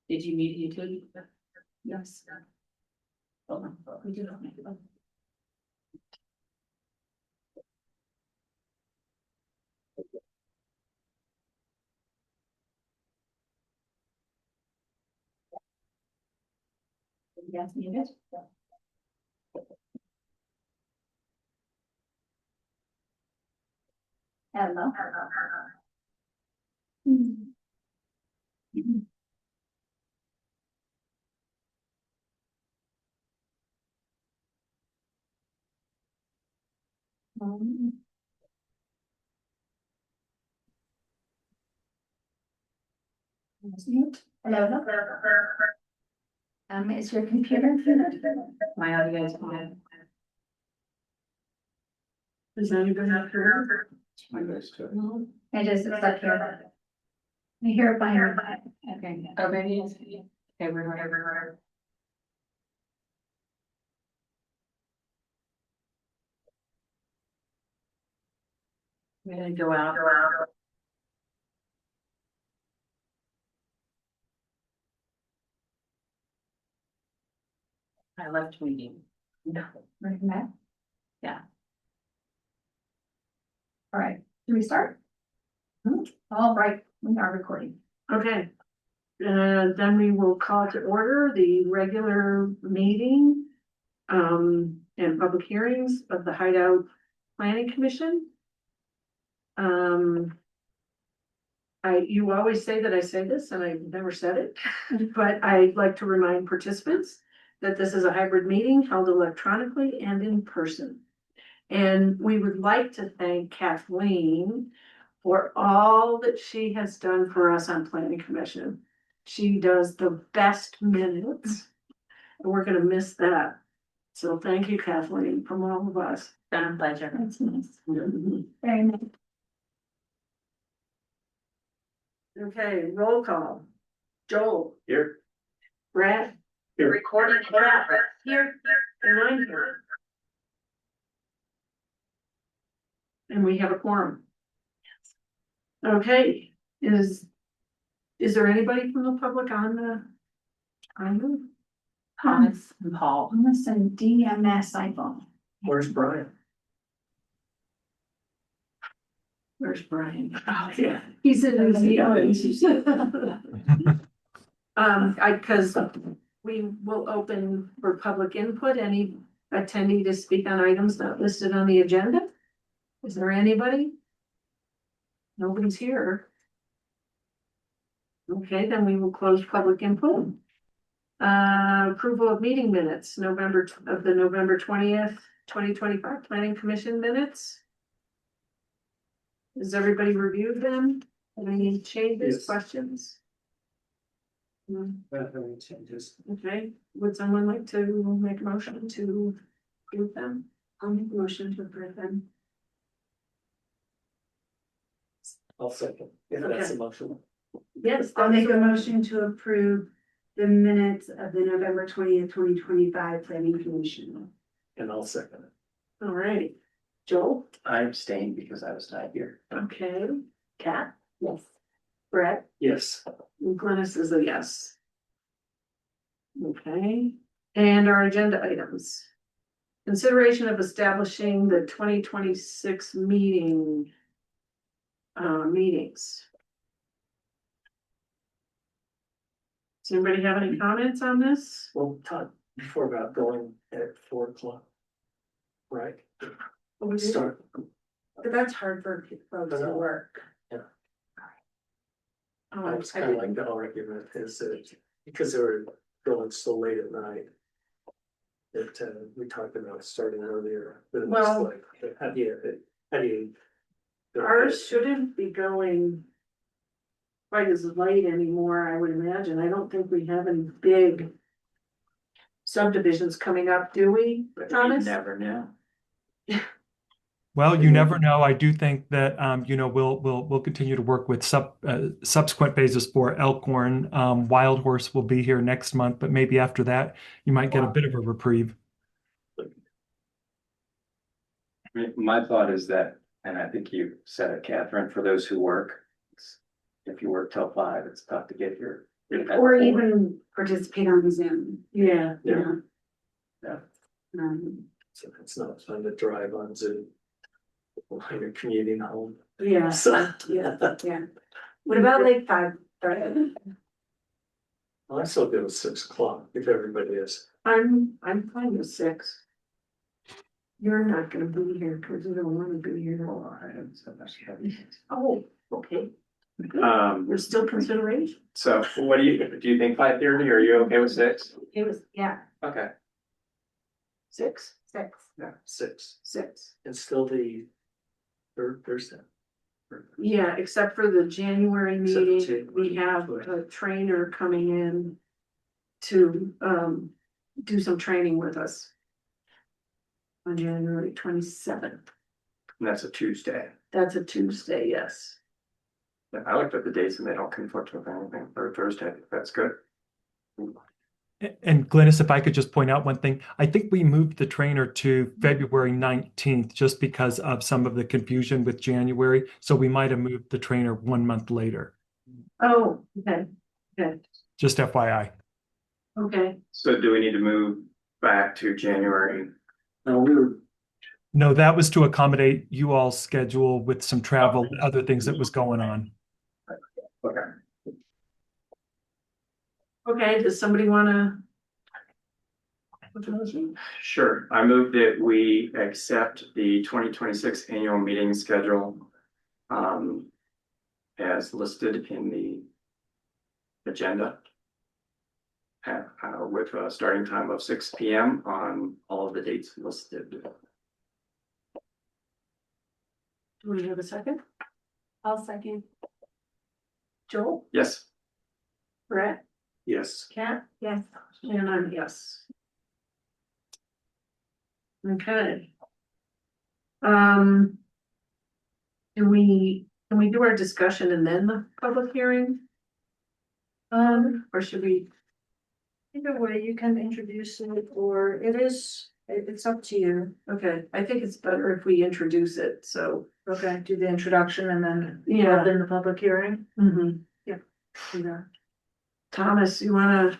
Did you meet utility? Yes. Hold on, we do not make it. Yes, muted. Hello. Hello. Is your computer? My audio is fine. Does anybody have her? I just, it's up here. I hear it by her. Okay. Oh, maybe it's. Okay, we're. We're gonna go out. I left meeting. No. Right, Matt? Yeah. All right, do we start? All right, we are recording. Okay. Then we will call to order the regular meeting and public hearings of the Hideout Planning Commission. You always say that I say this and I've never said it, but I'd like to remind participants that this is a hybrid meeting held electronically and in person. And we would like to thank Kathleen for all that she has done for us on Planning Commission. She does the best minutes, and we're gonna miss that. So thank you, Kathleen, from all of us. Been a pleasure. That's nice. Very nice. Okay, roll call. Joel. Here. Brad. Here. Recording. Here. And I'm here. And we have a quorum. Okay, is there anybody from the public on the? Thomas and Paul. Thomas and DMS iPhone. Where's Brian? Where's Brian? Oh, yeah, he's in New Zealand. Cause we will open for public input, any attendee to speak on items not listed on the agenda. Is there anybody? Nobody's here. Okay, then we will close public input. Approval of meeting minutes, November 20th, 2025 Planning Commission minutes. Has everybody reviewed them? Any changes, Yes. Questions? Any changes? Okay, would someone like to make a motion to approve them? I'll make a motion to approve them. I'll second, if that's Okay. a motion. Yes, I'll make a motion to approve the minutes of the November 20th, 2025 Planning Commission. And I'll second it. All righty. Joel? I abstained because I was not here. Okay. Kat? Yes. Brett? Yes. And Glynis is a yes. Okay, and our agenda items. Consideration of establishing the 2026 meetings. Does anybody have any comments on this? Well, Todd, before about going at 4 o'clock. Right? Start. But that's hard for folks to work. I was kind of like the argument is that because they were going so late at night. That we talked about starting earlier, but it was Well- like, how do you? Ours shouldn't be going quite as late anymore, I would imagine. I don't think we have any big subdivisions coming up, do we, Thomas? Never know. Well, you never know. I do think that we'll continue to work with subsequent phases for Elkhorn. Wild Horse will be here next month, but maybe after that you might get a bit of a reprieve. My thought is that And I think you said it, Catherine, for those who work, if you work till 5, it's tough to get here. Or even participate on Zoom. Yeah. Yeah. Yeah. So it's not fun to drive on Zoom while you're commuting home. Yeah, So, yeah. What about like 5:30? well, I still go at 6 o'clock if everybody is. I'm fine with 6. You're not gonna be here because you don't wanna be here. Oh, okay. There's still consideration. So what do you think 5:30? Are you okay with 6? It was, yeah, Okay. 6, 6. Yeah, 6. 6. And still the third Thursday. Yeah, except for the January Except meeting, January. we have a trainer coming in to do some training with us on January 27th. And that's a Tuesday. That's a Tuesday, yes. I looked at the dates and they don't conflict with anything for Thursday. That's good. And Glennis, if I could just point out one thing, I think we moved the trainer to February 19th just because of some of the confusion with January. So we might have moved the trainer 1 month later. Oh, okay, Just FYI. okay. So do we need to move back to January? No, we were, No, that was to accommodate you all's schedule with some travel and other things that was going on. Okay. Okay, does somebody wanna? Sure. I move that we accept the 2026 annual meeting schedule as listed in the agenda. With a starting time of 6 p.m. on all of the dates listed. Do we have a second? I'll second. Joel, Yes. Brett, yes. Kat, Yes. and I'm yes. Okay. Can we do our discussion and then the public hearing? Or should we? Either way, you can introduce it, or it's up to you. Okay, I think it's better if we introduce it, so. Okay, do the introduction and then Yeah. then the public hearing. Yeah. Do that. Thomas, you wanna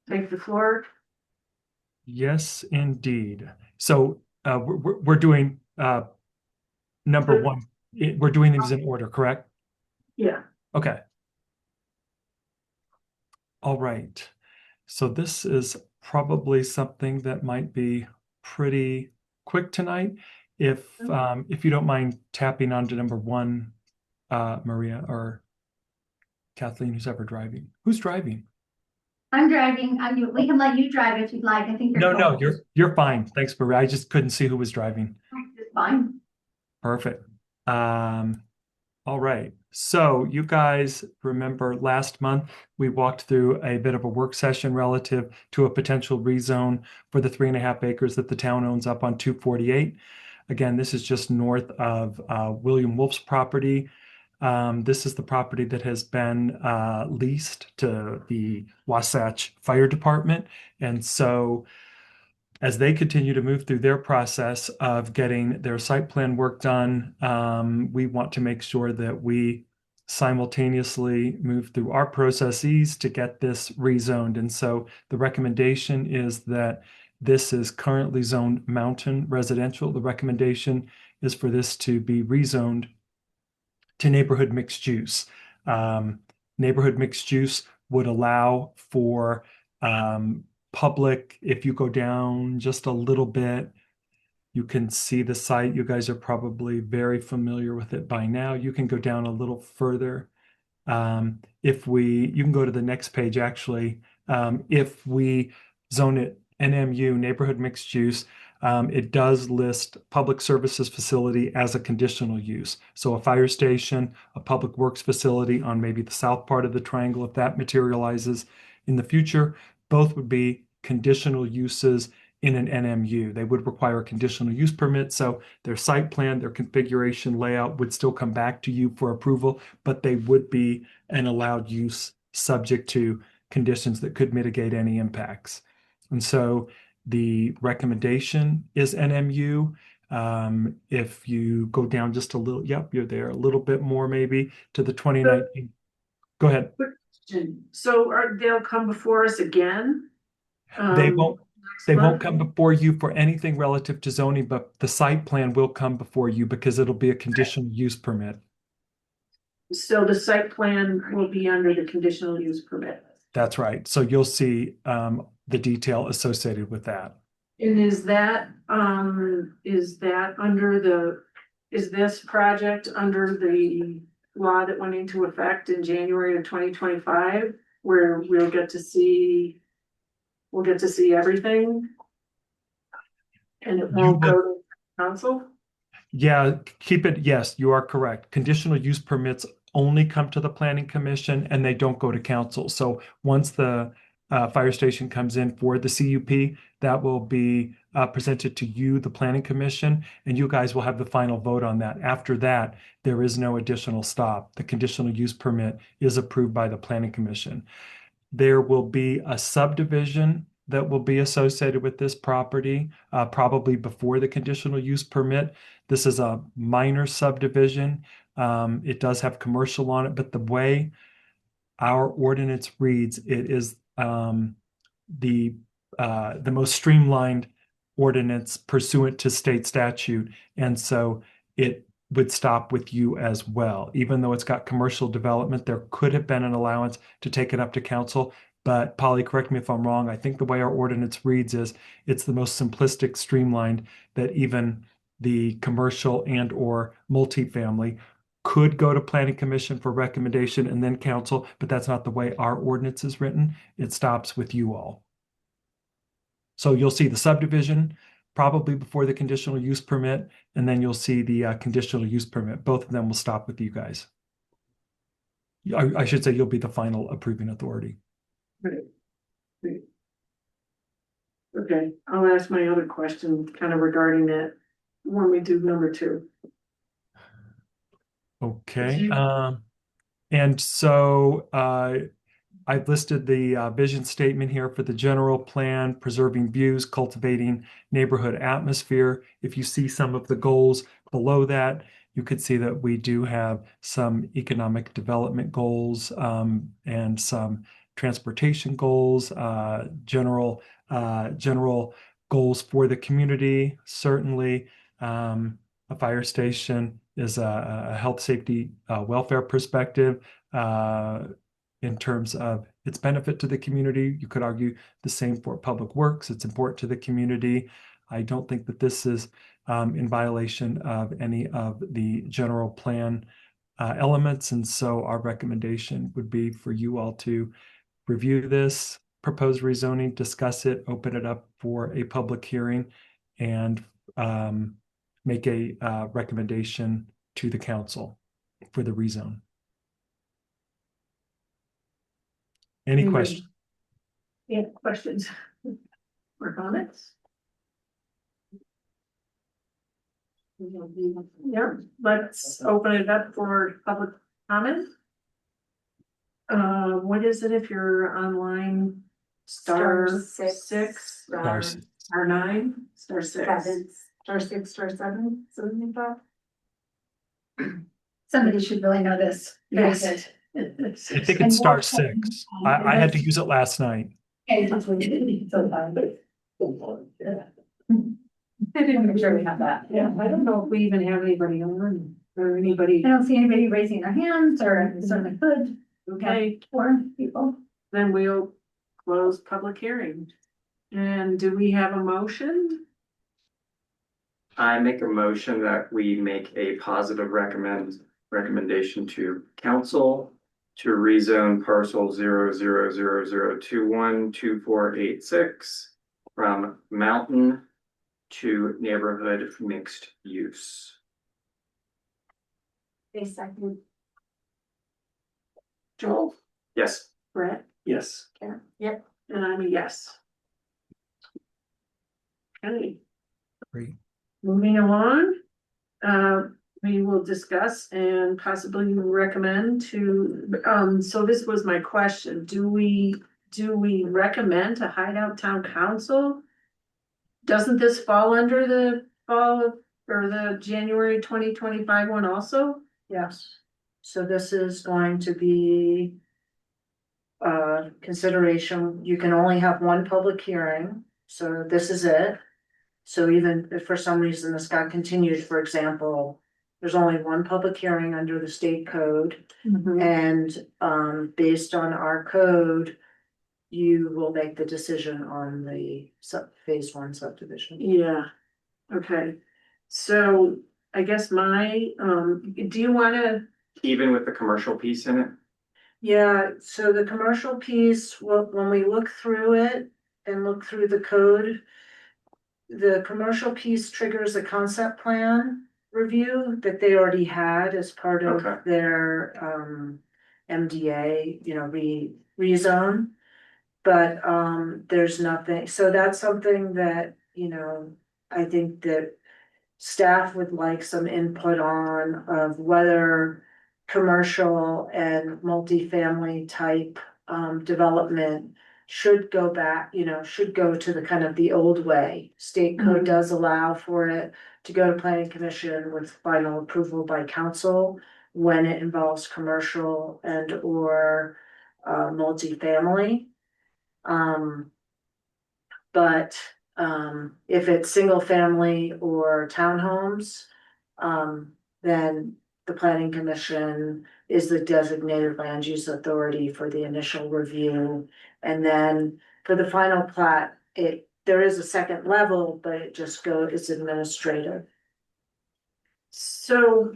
take the floor? Yes, indeed. So we're doing number one. We're doing these in order, correct? Yeah. Okay. All right. So this is probably something that might be pretty quick tonight. If you don't mind tapping onto number 1, Maria or Kathleen, who's ever driving. Who's driving? I'm driving. We can let you drive if you'd like. I think you're. No, close. you're fine. Thanks, Maria. I just couldn't see who was driving. It's fine. Perfect. All right. So you guys remember last month we walked through a bit of a work session relative to a potential rezone for the 3.5 acres that the town owns up on 248. Again, this is just north of William Wolf's property. This is the property that has been leased to the Wasatch Fire Department. And so as they continue to move through their process of getting their site plan work done, we want to make sure that we simultaneously move through our processes to get this rezoned. And so the recommendation is that this is currently zoned mountain residential. The recommendation is for this to be rezoned to neighborhood mixed use. Neighborhood mixed use would allow for public. If you go down just a little bit, you can see the site. You guys are probably very familiar with it by now. You can go down a little further. You can go to the next page actually. If we zone it NMU, neighborhood mixed use, it does list public services facility as a conditional use. So a fire station, a public works facility on maybe the south part of the triangle, if that materializes in the future, both would be conditional uses in an NMU. They would require a conditional use permit. So their site plan, their configuration layout would still come back to you for approval, but they would be an allowed use subject to conditions that could mitigate any impacts. And so the recommendation is NMU. If you go down just a little, yep, you're there, a little bit more maybe to the 2019. Go ahead. So they'll come before us again? They um, won't, next they won't month? come before you for anything relative to zoning, but the site plan will come before you because it'll be a conditional use permit. So the site plan will be under the conditional use permit. That's right. So you'll see the detail associated with that. And is that under is this project under the law that went into effect in January of 2025, where we'll get to see everything? And it You won't would, go to council? yeah, keep it. Yes, you are correct. Conditional use permits only come to the planning commission and they don't go to council. So once the fire station comes in for the CUP, that will be presented to you, the planning commission, and you guys will have the final vote on that. After that, there is no additional stop. The conditional use permit is approved by the planning commission. There will be a subdivision that will be associated with this property, probably before the conditional use permit. This is a minor subdivision. It does have commercial on it, but the way our ordinance reads, it is the most streamlined ordinance pursuant to state statute, and so it would stop with you as well. Even though it's got commercial development, there could have been an allowance to take it up to council. But Polly, correct me if I'm wrong. I think the way our ordinance reads is it's the most simplistic, streamlined that even the commercial and or multifamily could go to planning commission for recommendation and then council, but that's not the way our ordinance is written. It stops with you all. So you'll see the subdivision probably before the conditional use permit, and then you'll see the conditional use permit. Both of them will stop with you guys. I should say you'll be the final approving authority. Right. Right. Okay, I'll ask my other question kind of regarding that when we do number 2. Okay. And so I've listed the vision statement here for the general plan, preserving views, cultivating neighborhood atmosphere. If you see some of the goals below that, you could see that we do have some economic development goals and some transportation goals, general goals for the community. Certainly, a fire station is a health, safety, welfare perspective. In terms of its benefit to the community. You could argue the same for public works. It's important to the community. I don't think that this is in violation of any of the general plan elements. And so our recommendation would be for you all to review this proposed rezoning, discuss it, open it up for a public hearing, and make a recommendation to the council for the rezone. Any questions? Yeah, questions or comments? Yeah, let's open it up for public comment. What is it if you're online? Star six, Star star 9, star 6. Star 6, star 7, something like that. Somebody should really know this. Yes. I think it's star 6. I had to use it last night. Okay, so fine. I didn't make sure we have that. Yeah, I don't know if we even have anybody on or anybody. I don't see anybody raising their hands, or certainly could. Okay, 4 people. then we'll close public hearing. And do we have a motion? I make a motion that we make a positive recommendation to council to rezone parcel 00000212486 from mountain to neighborhood mixed use. A second. Joel? Yes. Brett? Yes. Karen? Yep. And I'm a yes. Okay. Great. Moving along, we will discuss and possibly recommend to, so this was my question, do we recommend to Hideout Town Council? Doesn't this fall under the or the January 2025 one also? Yes. So this is going to be consideration, you can only have one public hearing, so this is it. So even if for some reason this got continued, for example, there's only one public hearing under the state code. And based on our code, you will make the decision on the phase one subdivision. Yeah, okay. So I guess do you wanna, Even with the commercial piece in it? Yeah, so the commercial piece, well, when we look through it and look through the code, the commercial piece triggers a concept plan review that they already had as part of Okay. their MDA, rezone. But there's nothing, so that's something that, I think that staff would like some input on of whether commercial and multifamily type development should go back, should go to the kind of the old way. State code does allow for it to go to planning commission with final approval by council when it involves commercial and or multifamily. But if it's single family or townhomes, then the planning commission is the designated land use authority for the initial review. And then for the final plat, there is a second level, but it's administrative. so,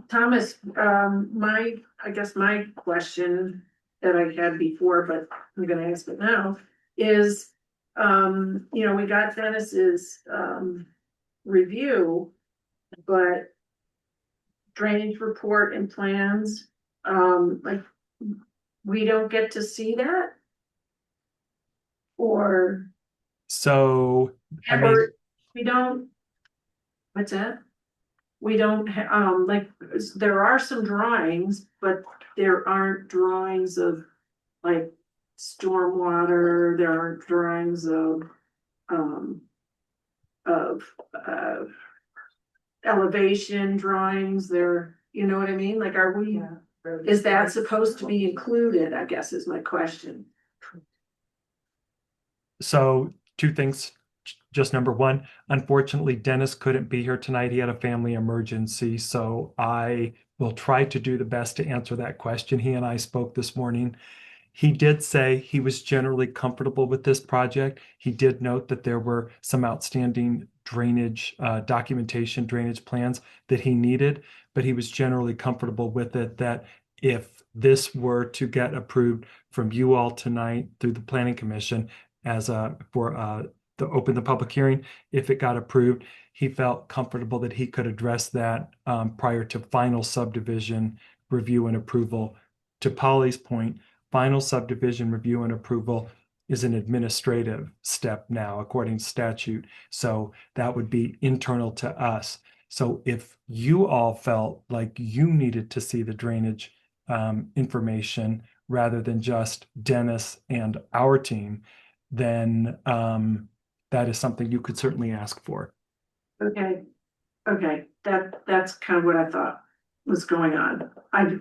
Thomas, I guess my question that I had before, but I'm gonna ask it now, is, we got Dennis's, review, but drainage report and plans, like, we don't get to see that? Or, So, I mean, or we don't, what's that? We don't, like, there are some drawings, but there aren't drawings of, like, stormwater, there aren't drawings of elevation drawings there, you know what I mean? Like, is that supposed to be included, I guess is my question. so two things. Just number one, unfortunately, Dennis couldn't be here tonight. He had a family emergency, so I will try to do the best to answer that question. He and I spoke this morning. He did say he was generally comfortable with this project. He did note that there were some outstanding drainage documentation, drainage plans that he needed, but he was generally comfortable with it, that if this were to get approved from you all tonight through the planning commission to open the public hearing, if it got approved, he felt comfortable that he could address that prior to final subdivision review and approval. To Polly's point, final subdivision review and approval is an administrative step now, according to statute. So that would be internal to us. So if you all felt like you needed to see the drainage information rather than just Dennis and our team, then that is something you could certainly ask for. Okay, that's kind of what I thought was going on. I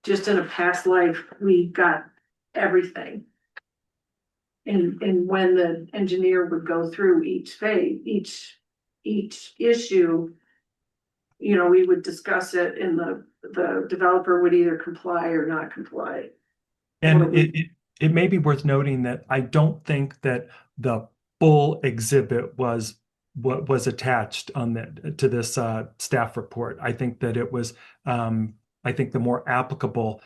just in a past life, we got everything. And when the engineer would go through each phase, each issue, we would discuss it and the developer would either comply or not comply. And it may be worth noting that I don't think that the full exhibit was what was attached to this staff report. I think that it was I think the more applicable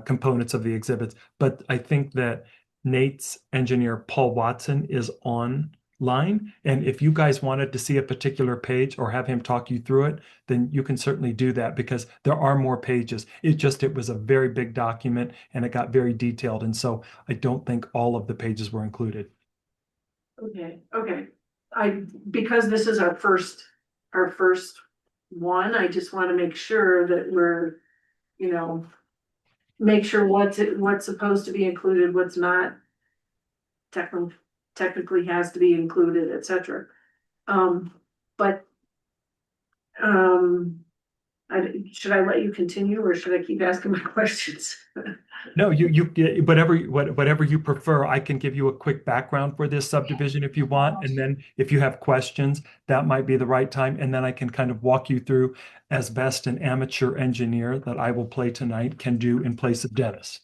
components of the exhibits. But I think that Nate's engineer, Paul Watson, is online. And if you guys wanted to see a particular page or have him talk you through it, then you can certainly do that, because there are more pages. It was a very big document and it got very detailed. And so I don't think all of the pages were included. Okay. Because this is our first one, I just want to make sure that we're, make sure what's supposed to be included, what's not technically has to be included, etc. but. Should I let you continue or should I keep asking my questions? No, whatever you prefer. I can give you a quick background for this subdivision if you want, and then if you have questions, that might be the right time, and then I can kind of walk you through as best an amateur engineer that I will play tonight can do in place of Dennis.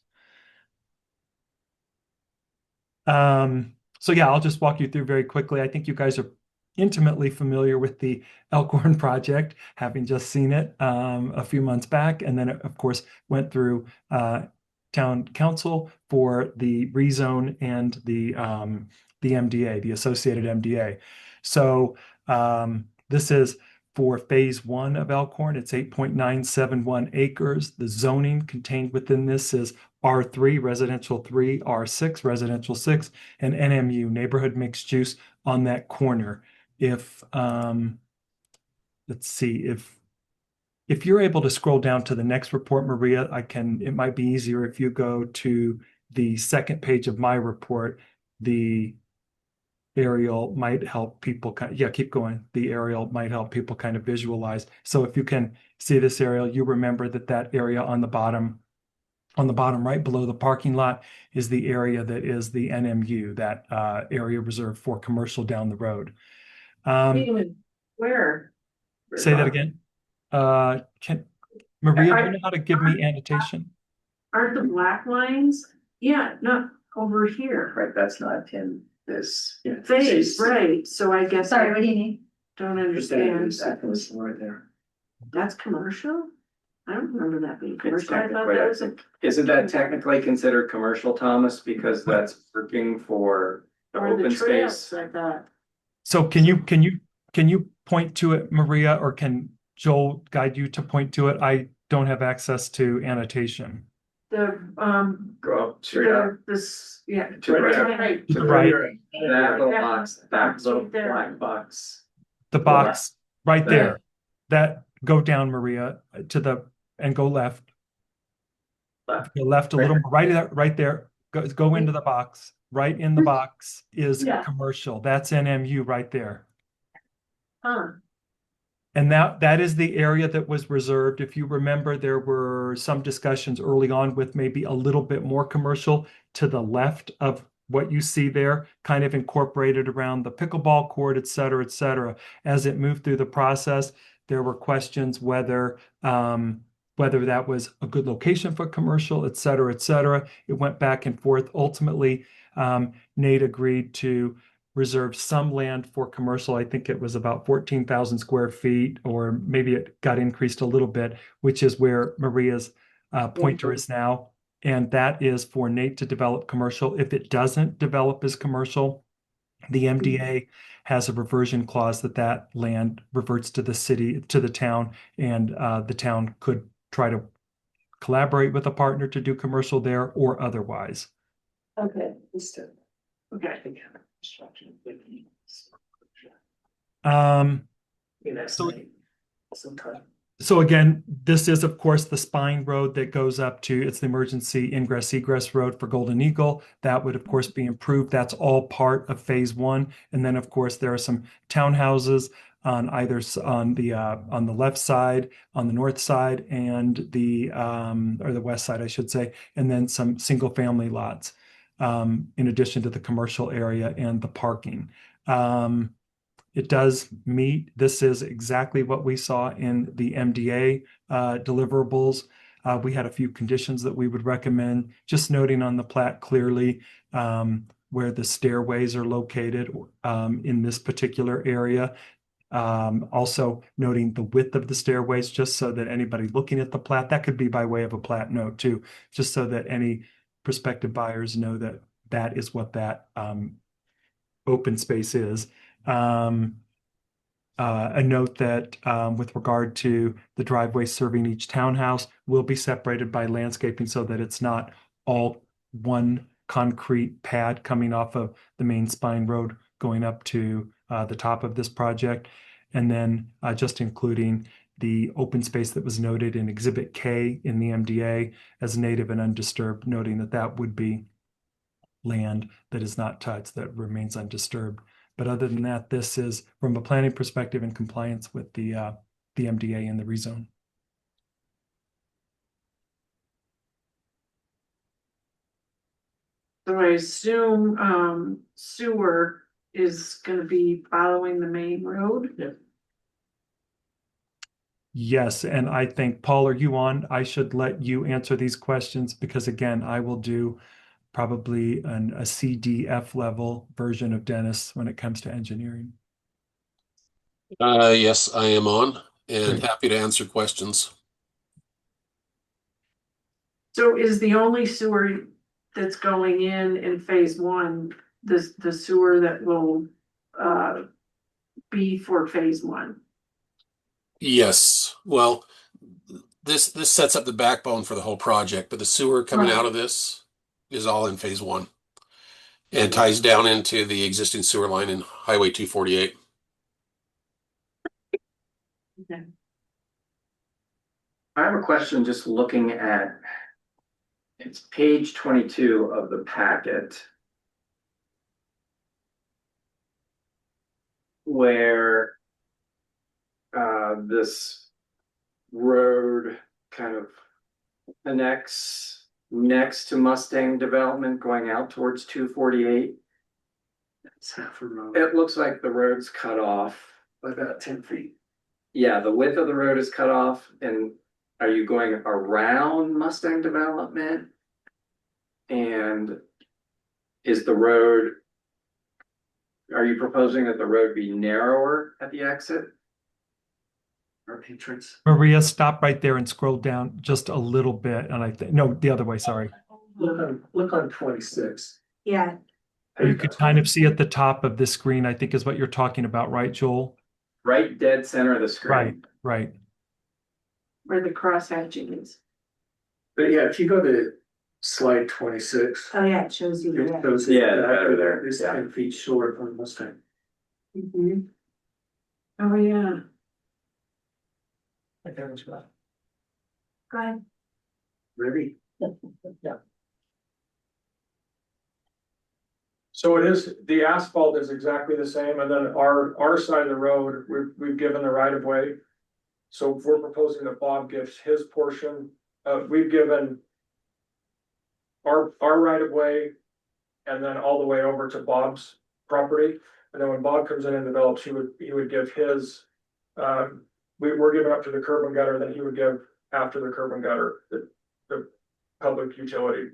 So yeah, I'll just walk you through very quickly. I think you guys are intimately familiar with the Elkhorn project, having just seen it a few months back, and then of course went through town council for the rezone and the MDA, the associated MDA. So this is for phase 1 of Elkhorn. It's 8.971 acres. The zoning contained within this is R3, residential 3, R6, residential 6, and NMU, neighborhood mixed use on that corner. If let's see, if you're able to scroll down to the next report, Maria, it might be easier if you go to the second page of my report. The aerial might help people keep going. The aerial might help people kind of visualize. So if you can see this aerial, you remember that area on the bottom right below the parking lot is the area that is the NMU, that area reserved for commercial down the road. Where? Say that again. Maria, do you know how to give me annotation? Aren't the black lines? Yeah, not over here. Right, that's not in this. Phase, right, so I guess. Sorry, what do you need? Don't understand. Right there. That's commercial? I don't remember that being It's commercial. I thought technically, that was a. isn't that technically considered commercial, Thomas, because that's working for the Or the open trails, space? I thought. So can you point to it, Maria, or can Joel guide you to point to it? I don't have access to annotation. The, Go up, straight up. this, yeah. To the right. Right. To the right. That little box, that Box little right there. black box. The box right There. there. That go down, Maria, and go left. Left. Go left a little more, right there. Go into the box. Right in the box is Yeah. commercial. That's NMU right there. Huh, And that is the area that was reserved. If you remember, there were some discussions early on with maybe a little bit more commercial to the left of what you see there, kind of incorporated around the pickleball court, et cetera, et cetera. As it moved through the process, there were questions whether that was a good location for commercial, et cetera, et cetera. It went back and forth. Ultimately, Nate agreed to reserve some land for commercial. I think it was about 14,000 square feet, or maybe it got increased a little bit, which is where Maria's pointer is now. And that is for Nate to develop commercial. If it doesn't develop as commercial, the MDA has a reversion clause that land reverts to the city, to the town, and the town could try to collaborate with a partner to do commercial there or otherwise. okay, okay. So So again, this is of course the spine road that goes up to, it's the emergency ingress egress road for Golden Eagle. That would of course be improved. That's all part of phase 1. And then of course there are some townhouses on on the left side, on the north side, and or the west side, I should say, and then some single family lots in addition to the commercial area and the parking. It does meet. This is exactly what we saw in the MDA deliverables. We had a few conditions that we would recommend, just noting on the plat clearly where the stairways are located in this particular area. Also noting the width of the stairways, just so that anybody looking at the plat, that could be by way of a plat note too, just so that any prospective buyers know that that is what that open space is. A note that with regard to the driveway serving each townhouse will be separated by landscaping so that it's not all one concrete pad coming off of the main spine road going up to the top of this project. And then just including the open space that was noted in Exhibit K in the MDA as native and undisturbed, noting that that would be land that is not touched, that remains undisturbed. But other than that, this is from a planning perspective in compliance with the MDA and the rezone. So I assume, sewer is gonna be following the main road? Yes, and I think, Paul, are you on? I should let you answer these questions because again, I will do probably a CDF level version of Dennis when it comes to engineering. Yes, I am on and Great. happy to answer questions. So is the only sewer that's going in phase one, the sewer that will, be for phase one? Yes, well, this sets up the backbone for the whole project, but the sewer coming out of this is all in phase one and ties down into the existing sewer line in Highway 248. Okay. I have a question just looking at, it's page 22 of the packet. Where this road kind of connects next to Mustang development going out towards 248. It's half a road, It looks like the road's cut off. about 10 feet. Yeah, the width of the road is cut off. And are you going around Mustang development? And is the road, are you proposing that the road be narrower at the exit? Our entrance. Maria, stop right there and scroll down just a little bit. And I think, no, the other way, sorry. Look on 26. Yeah, You could kind of see at the top of this screen, I think is what you're talking about, right, Joel? Right dead center of the screen. Right. Where the cross hatching is? But yeah, if you go to slide 26. oh yeah, it shows you. It the shows Yeah, that better there. It's Yeah. 10 feet short on Mustang. Mhm. Oh, yeah. Like that was about. Go ahead. Really? Yeah. So it is, the asphalt is exactly the same, and then our side of the road, we've given the right of way. So if we're proposing that Bob gives his portion, we've given our right of way and then all the way over to Bob's property. And then when Bob comes in and develops, he would give his, we're giving up to the curb and gutter, then he would give after the curb and gutter, the public utility,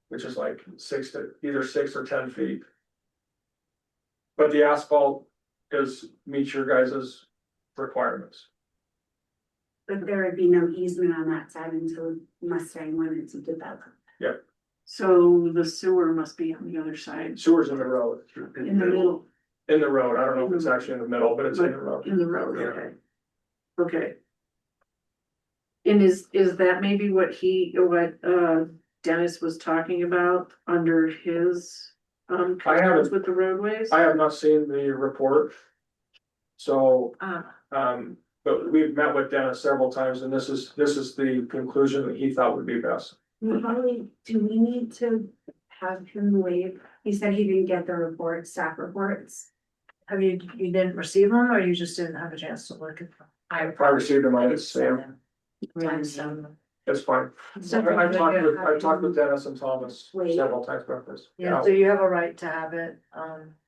which is like either 6 or 10 feet. But the asphalt meets your guys' requirements. But there would be no easement on that side until Mustang wanted to develop. So the sewer must be on the other side, Sewer's in the road. in the middle, In the road. I don't know if it's actually in the middle, but it's in the road. in the road, okay. Okay. And is that maybe what Dennis was talking about under his, concerns with the roadways? I have not seen the report. So, Ah, but we've met with Dennis several times and this is the conclusion that he thought would be best. Probably, do we need to have him waive? He said he didn't get the report, staff reports. You didn't receive them or you just didn't have a chance to look at them? I received him, I just Sam, it's fine. I've talked with Dennis and Thomas several times about this. Yeah, so you have a right to have it,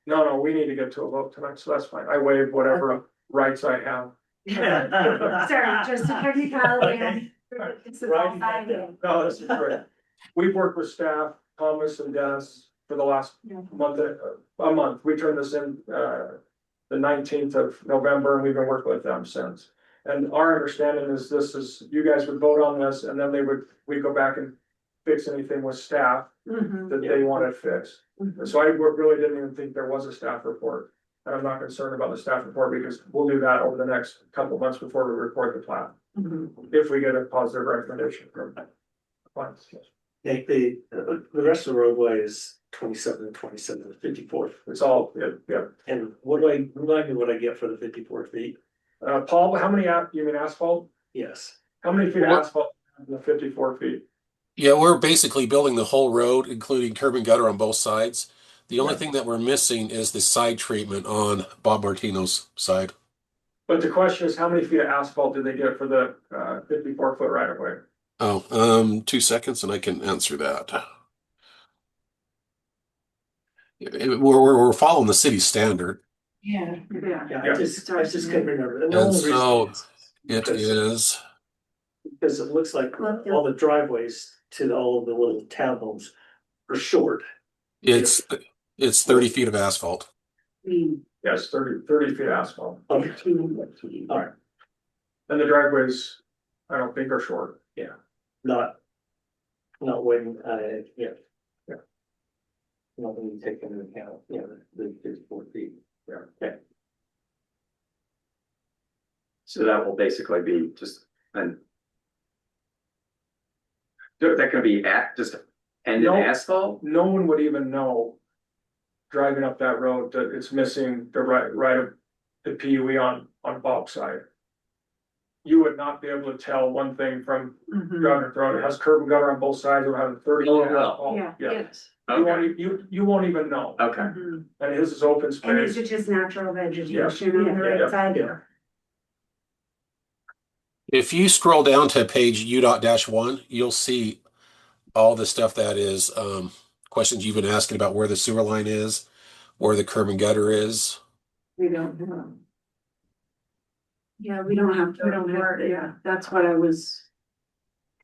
No, we need to get to a vote tonight, so that's fine. I waive whatever rights I have. Sorry, just a technicality. This is all fine. No, this is great. We've worked with staff, Thomas and Dennis for the last month. We turned this in, the 19th of November and we've been working with them since. And our understanding is you guys would vote on this and then we'd go back and fix anything with staff that they wanted fixed. So I really didn't even think there was a staff report. And I'm not concerned about the staff report because we'll do that over the next couple of months before we report the plan. If we get a positive recommendation from the plans. Yeah, the rest of the roadway is 27 and 27 and 54. It's all, yeah. And remind me what I get for the 54 feet? Paul, how many, you mean asphalt? Yes. How many feet of asphalt in the 54 feet? Yeah, we're basically building the whole road, including curb and gutter on both sides. The only Yeah. thing that we're missing is the side treatment on Bob Martino's side. But the question is, how many feet of asphalt did they get for the 54-foot right of way? Oh, 2 seconds and I can answer that. We're following the city standard. Yeah. Yeah, I just couldn't remember. And the And only reason so is it because- is, Because it looks like all the driveways to all of the little townhomes are short. it's 30 feet of asphalt. Yes, 30 feet asphalt. Okay. All right, And the driveways, I don't think are short. not when, yeah. Not when you take into account, the 54 feet. Okay. So that will basically be just an. That could be just end in No. asphalt? No one would even know driving up that road that it's missing the right of the PUE on Bob's side. You would not be able to tell one thing from driving up the road. It has curb and gutter on both sides. It'll have 30 Oh, feet well. asphalt. Yeah, Yeah. yes. You won't, you won't even know. Okay, Mhm. And his is open And is space. it just natural vegetation Yeah. on the Yeah. right side? Yeah. If you scroll down to page UDOT-1, you'll see all the stuff that is questions you've been asking about where the sewer line is, where the curb and gutter is. We don't know. Yeah, We don't have, yeah, that's what I was.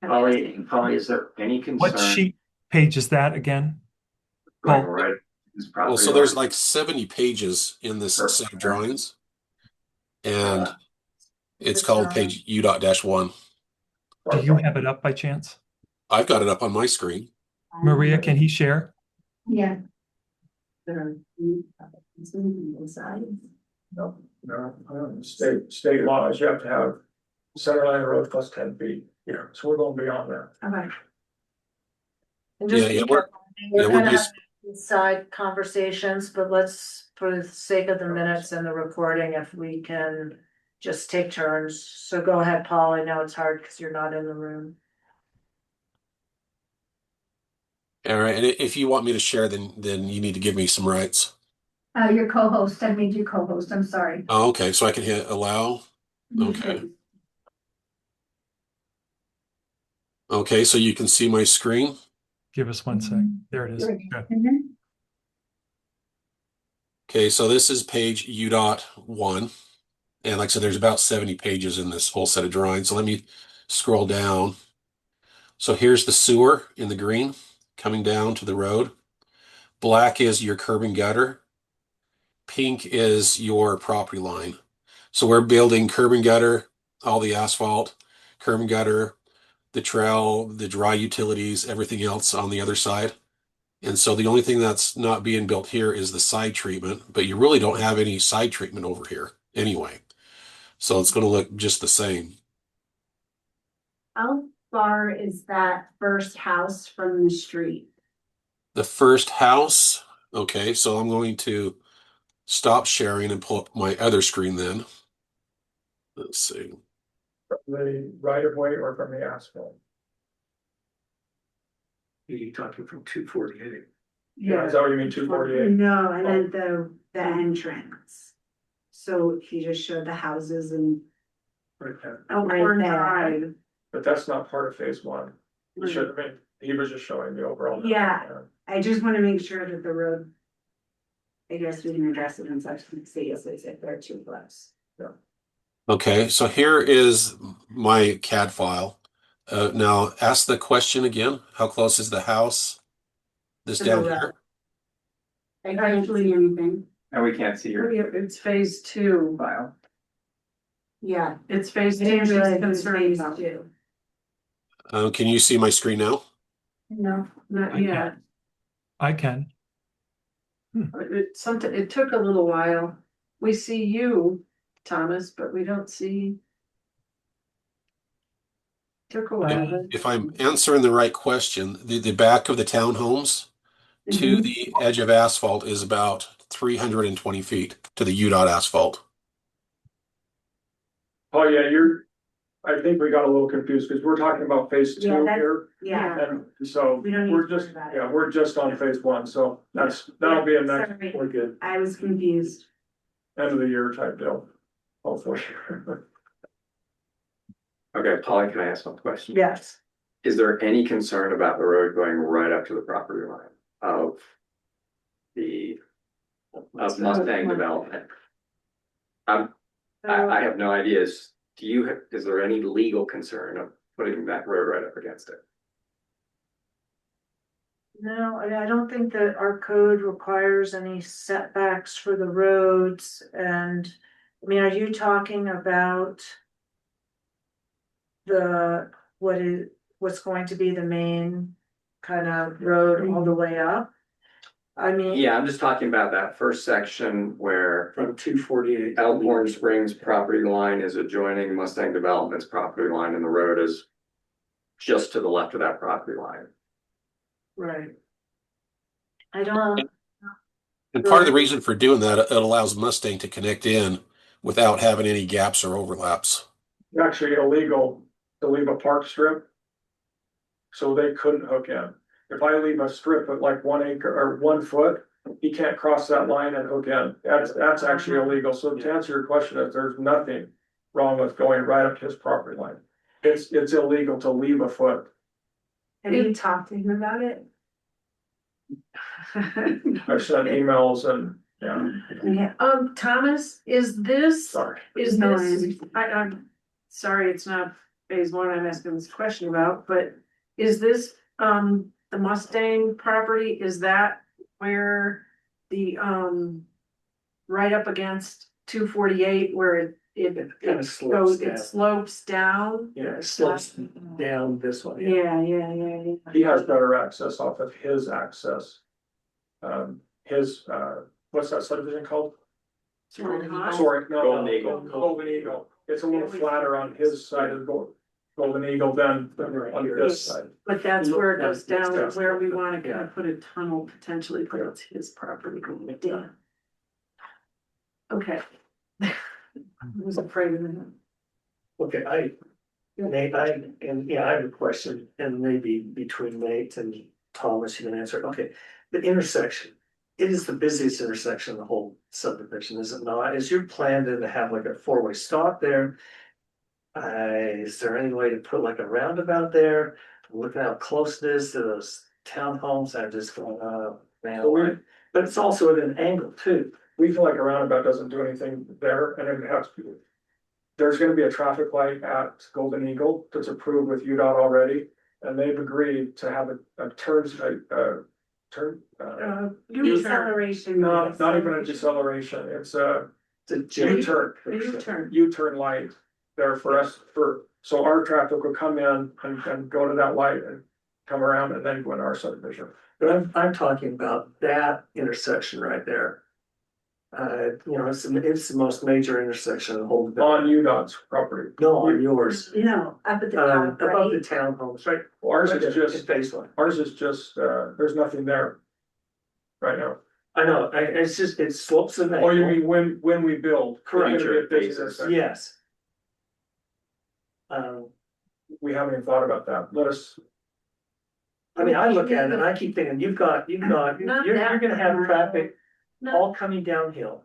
Polly, is there any concern? What sheet page is that again? Going Paul? right, this Well, property so there's line. like 70 pages in this set of drawings, and Uh, it's This called drawing. page UDOT-1. Do you have it up by chance? I've got it up on my screen. Maria, can he share? Yeah, No, state laws, you have to have center line of road plus 10 feet. Yeah, so we're going beyond that. Okay. And just Yeah, be yeah, careful. We're yeah, we're gonna have just- these side conversations, but let's, for the sake of the minutes and the recording, if we can just take turns. So go ahead, Paul. I know it's hard because you're not in the room. All right, and if you want me to share, then you need to give me some rights. your co-host, I made you co-host, I'm sorry. Oh, okay, so I can hit allow. Okay. Okay, so you can see my screen. Give us 1 sec. There it is. Good. Mhm. Okay, so this is page UDOT-1. And like I said, there's about 70 pages in this whole set of drawings. So let me scroll down. So here's the sewer in the green coming down to the road. Black is your curb and gutter. Pink is your property line. So we're building curb and gutter, all the asphalt, curb and gutter, the trail, the dry utilities, everything else on the other side. And so the only thing that's not being built here is the side treatment, but you really don't have any side treatment over here anyway. So it's going to look just the same. How far is that first house from the street? The first house, okay, so I'm going to stop sharing and pull up my other screen then. Let's see. The right of way or from the asphalt. You're talking from 248. Yeah, is that what you mean, 248? No, I meant the entrance. So he just showed the houses and. Right there. Oh, Right Corn there. Drive. But that's not part of phase one. He should have been, he was just showing the overall. Yeah. I just wanna make sure that the road. I guess we can address it in such, say, yes, they said they're too close. Okay, so here is my CAD file. Now ask the question again. How close is the house? This To the down road. here? I can't see anything. and we can't see your, It's phase two, Bio. Yeah. It's phase I two, didn't she's realize it was concerned phase about. two. Can you see my screen now? No, Not I yet. I can. It took a little while. We see you, Thomas, but we don't see. Took a while. but- If I'm answering the right question, the back of the townhomes to the edge of asphalt is about 320 feet to the UDOT asphalt. Oh, yeah, I think we got a little confused because we're talking about phase Yeah, two that's- here. Yeah, And so We don't need we're to worry just, about it. yeah, we're just on phase one, so that'll be a next, Sorry. we're good, I was confused. end of the year type deal. Hopefully. Okay, Polly, can I ask one question? Yes. Is there any concern about the road going right up to the property line of the of Mustang development? I have no idea. Is there any legal concern of putting that road right up against it? No, I don't think that our code requires any setbacks for the roads and, I mean, are you talking about what's going to be the main kind of road all the way up? I mean. Yeah, I'm just talking about that first section where From 248. Elkhorn Springs property line is adjoining Mustang Development's property line and the road is just to the left of that property line. Right. I don't, And part of the reason for doing that, it allows Mustang to connect in without having any gaps or overlaps. Actually illegal to leave a park strip. So they couldn't hook in. If I leave a strip at like 1 acre or 1 foot, he can't cross that line and hook in. That's actually illegal. So to answer your question, if there's nothing wrong with going right up his property line. It's illegal to leave a foot. Have you talked to him about it? I've sent emails and, yeah, Yeah. Thomas, is this, sorry. is No, this, I'm sorry, it's not phase one I'm asking this question about, but is this, the Mustang property, is that where the, right up against 248 where it Kind of slopes goes, down. it slopes down? Yeah, it slopes down this way. Yeah. He has better access off of his access. What's that subdivision called? Sorry, huh? Sorry, no. Golden Eagle. Golden Eagle. It's a little flatter on his side of Golden Eagle than on this side. But that's where it goes down, Yeah. where we wanna kind of put a tunnel potentially, but it's his property going down. Okay. I was afraid of that. Okay, Nate, I have a question, and maybe between Nate and Thomas, you can answer. Okay, the intersection, it is the busiest intersection in the whole subdivision, is it not? Is your plan then to have like a 4-way stop there? Is there any way to put like a roundabout there? Looking how close it is to those townhomes, I'm just going, man, but it's also at an angle too. We feel like a roundabout doesn't do anything there, and it has to be. There's gonna be a traffic light at Golden Eagle that's approved with UDOT already, and they've agreed to have a turn. Deceleration. Not even a deceleration, it's a U-turn. A U-turn. U-turn light there for us, so our traffic will come in and go to that light and come around and then go into our subdivision. But I'm talking about that intersection right there. It's the most major intersection in the whole. On UDOT's property. No, on yours, No, up at the top, above the right? townhomes, Right, ours right is there, just, phase one. there's nothing there. Right now. I know, it's just, it slopes an Oh, you angle. mean when we build? Correct. It's gonna be a busy intersection. Yes. We haven't even thought about that. Let us, I mean, I look at it and I keep thinking, you're Not you're that gonna have traffic No. all coming downhill.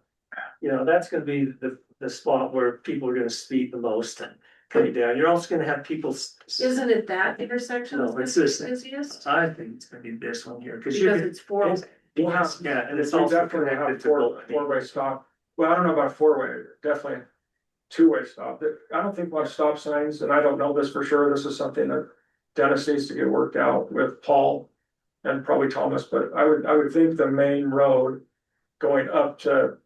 That's gonna be the spot where people are gonna speed the most and coming down. You're also gonna have people. Isn't it that intersection No, that's it's this thing. busiest? I think it's gonna be this one here, cause Because you're. it's four. we'll have, Yeah, and it's we also definitely connected have to both. four-way stop. Well, I don't know about four-way, definitely two-way stop. I don't think we'll have stop signs, and I don't know this for sure. This is something that Dennis needs to get worked out with Paul and probably Thomas, but I would think the main road going up to,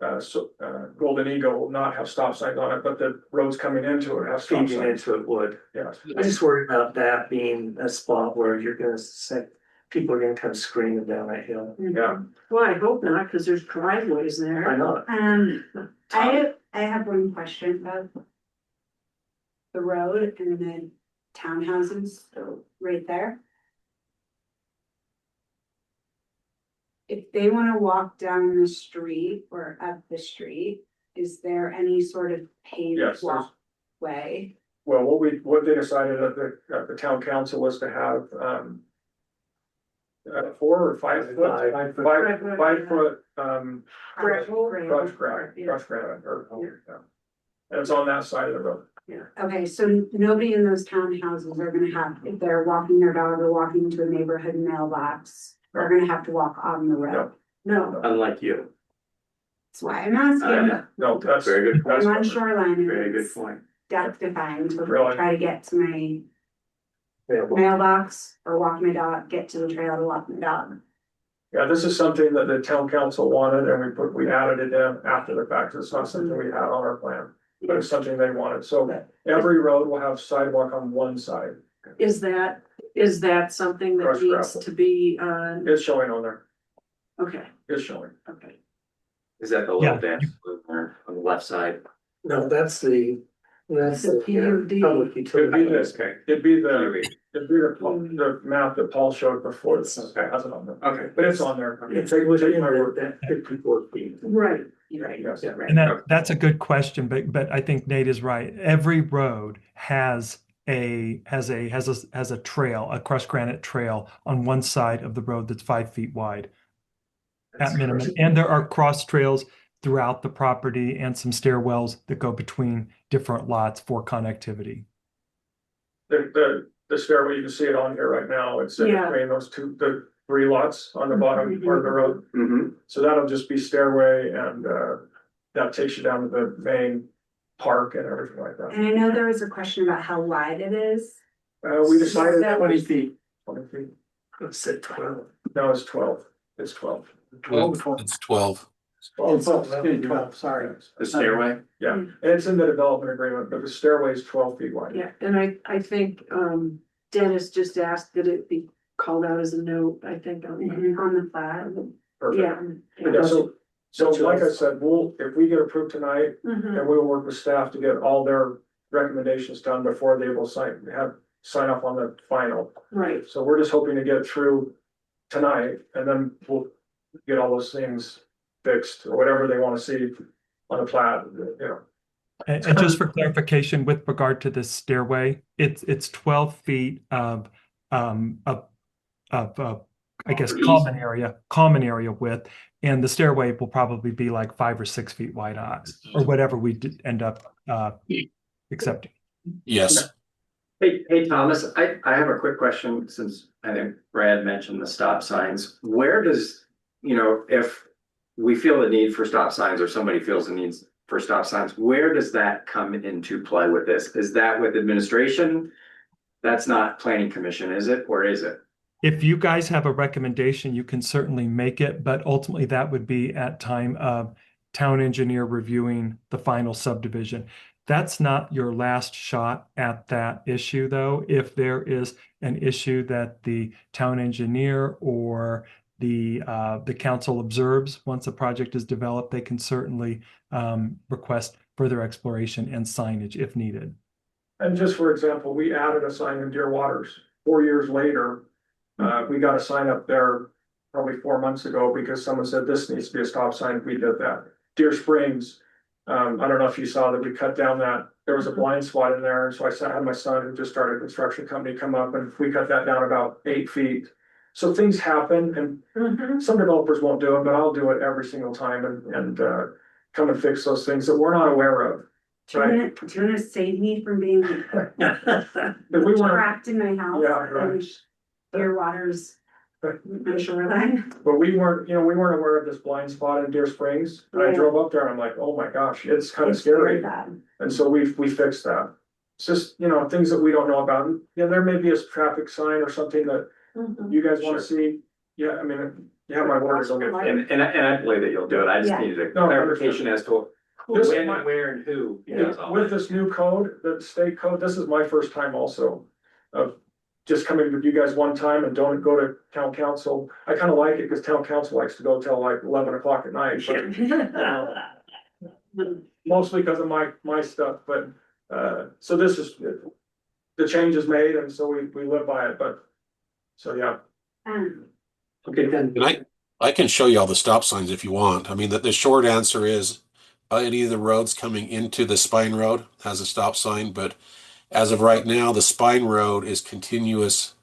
Golden Eagle will not have stop signs on it, but the roads coming into it have stop Feeding signs. into it would. Yes. I just worry about that being a spot where you're gonna say, people are gonna come screaming down that hill. Yeah. Well, I hope not, because there's driveways there. I know. I have one question about the road and the townhouses right there. If they wanna walk down the street or up the street, is there any sort of paved Yes, there's- walkway? Well, what they decided at the town council was to have, 4 or 5 foot, Five. 5 foot, Gravel. crushed granite, or, yeah. And it's on that side of the road. Okay, so nobody in those townhouses are gonna have, if they're walking their dog or walking to a neighborhood mailbox, they're gonna have to walk on the road. No, Unlike you. That's why I'm asking. No, that's. Very good. that's I'm on shoreline and Very good it's point. death defying to Really? try to get to my mailbox or walk my dog, get to the trail to walk my dog. Yeah, this is something that the town council wanted and we added it in after the fact. It's not something we had on our plan, but it's something they wanted. So every road will have sidewalk on one side. is that something that Crushed needs gravel. to be on? It's showing on there. Okay, It's showing. okay. Is that the Yeah. little dance there on the left side? No, that's the The PUD. public It'd be utility. this, Okay. it'd be Kiwi. the map that Paul showed before. It has it on there. Okay. But it's on there. It's like, that 54 feet. Right. Yes. And that's a good question, but I think Nate is right. Every road has a trail, a crushed granite trail on one side of the road that's 5 feet wide at minimum. And there are cross trails throughout the property and some stairwells that go between different lots for connectivity. The stairway, you can see it on here right now. It's in Yeah. between the 3 lots on the bottom part of the road. Mm-hmm. So that'll just be stairway and that takes you down to the main park and everything like that. And I know there was a question about how wide it is. We decided That 20 was- feet. 20 feet. It said 12. No, it's 12. It's 12. It's 12. Sorry. The stairway? Yeah, and it's in the development agreement, but the stairway is 12 feet wide. Yeah, and I think, Dennis just asked that it be called out as a note, I think, on On the plat. Perfect. yeah. Yeah, so like I said, if we get approved tonight, Mhm. and we'll work with staff to get all their recommendations done before they will sign off on the final. Right, So we're just hoping to get it through tonight, and then we'll get all those things fixed, or whatever they wanna see on the plat, you know. And just for clarification, with regard to this stairway, it's 12 feet of I guess common area width, and the stairway will probably be like 5 or 6 feet wide, or whatever we end up accepting. Yes. Hey, Thomas, I have a quick question since I think Brad mentioned the stop signs. Where does, if we feel the need for stop signs or somebody feels the needs for stop signs, where does that come into play with this? Is that with administration? That's not planning commission, is it? Or is it? If you guys have a recommendation, you can certainly make it, but ultimately that would be at time of town engineer reviewing the final subdivision. That's not your last shot at that issue, though. If there is an issue that the town engineer or the council observes once a project is developed, they can certainly request further exploration and signage if needed. And just for example, we added a sign in Deer Waters 4 years later. We got a sign up there probably 4 months ago because someone said this needs to be a stop sign. We did that. Deer Springs, I don't know if you saw that we cut down there was a blind spot in there. So I had my son who just started a construction company come up and we cut that down about 8 feet. So things happen and some developers won't do it, but I'll do it every single time and come and fix those things that we're not aware of. Do you wanna save me from being If we want trapped in my house? Yeah, right. and Deer Waters, my shoreline? But we weren't aware of this blind spot in Deer Springs. And I Yeah. drove up there and I'm like, oh my gosh, it's kind of It's very scary. bad. And so we fixed that. It's just, things that we don't know about. There may be a traffic sign or something that you guys want to see. Yeah, I mean, you have my word, don't get. And I believe that you'll do it. I just Yeah. needed a No, clarification as to This is when, my- where, and who. With this new code, the state code, this is my first time also of just coming with you guys one time and don't go to town council. I kind of like it because town council likes to go till like 11 o'clock at night. But mostly because of my stuff, but so this is the change is made and so we live by it, but so yeah. Okay, then. And I can show you all the stop signs if you want. I mean, the short answer is any of the roads coming into the spine road has a stop sign, but As of right now, the spine road is continuous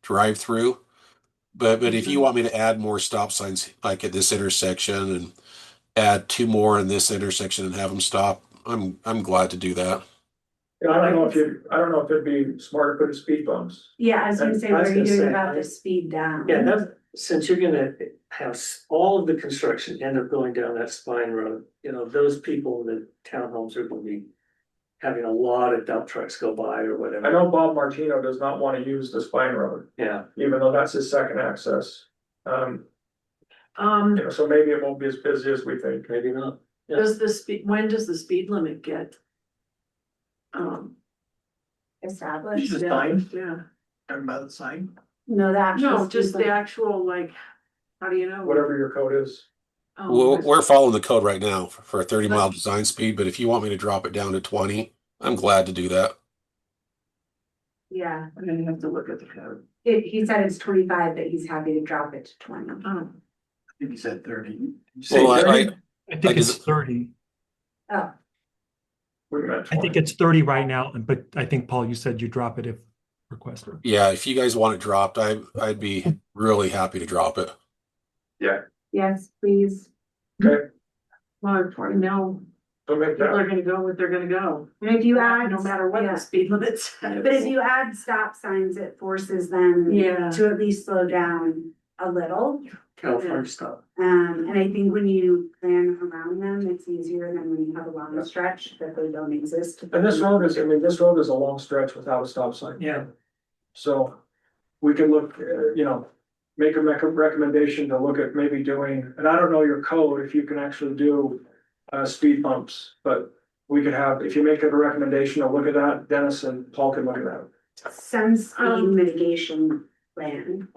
drive through. But if you want me to add more stop signs like at this intersection and add 2 more in this intersection and have them stop, I'm glad to do that. Yeah, I don't know if it'd be smarter to put speed bumps. Yeah, I was gonna say, I what was are you gonna doing say, about the speed down? Yeah, that's, since you're gonna have all of the construction end up going down that spine road, you know, those people in the townhomes are gonna be having a lot of dump trucks go by or I whatever. know Bob Martino does not want to use the spine road, Yeah, even though that's his second access. You know, so maybe it won't be as busy as we think. maybe not. Yeah. Does the speed, when does the speed limit get? Established. The sign? Yeah, Talking about the sign? No, that's. no, just the actual, like, how do you know? Whatever your code is. Oh, We're following the code right now for a 30-mile design speed, but if you want me to drop it down to 20, I'm glad to do that. Yeah, I'm gonna have to look at the code. he said it's 25, but he's happy to drop it to 20. Oh, I think you said 30. Well, I think Like, it's is it- 30. Oh, We're at I think 20. it's 30 right now, but I think, Paul, you said you drop it if requested. Yeah, if you guys want it dropped, I'd be really happy to drop it. yes, please. Okay, well, I know so make people are that, gonna go what they're gonna go, And if you add. no matter what yeah. the speed limit says. But if you add stop signs, it forces them Yeah. to at least slow down a little. California stuff. And I think when you plan around them, it's easier than when you have a long stretch that they don't exist. and this road is, I mean, this road is a long stretch without a stop sign. Yeah. So we can look, you know, make a recommendation to look at maybe doing, and I don't know your code, if you can actually do speed bumps, but we could have, if you make it a recommendation to look at that, Dennis and Paul can look at that. Some speed mitigation plan.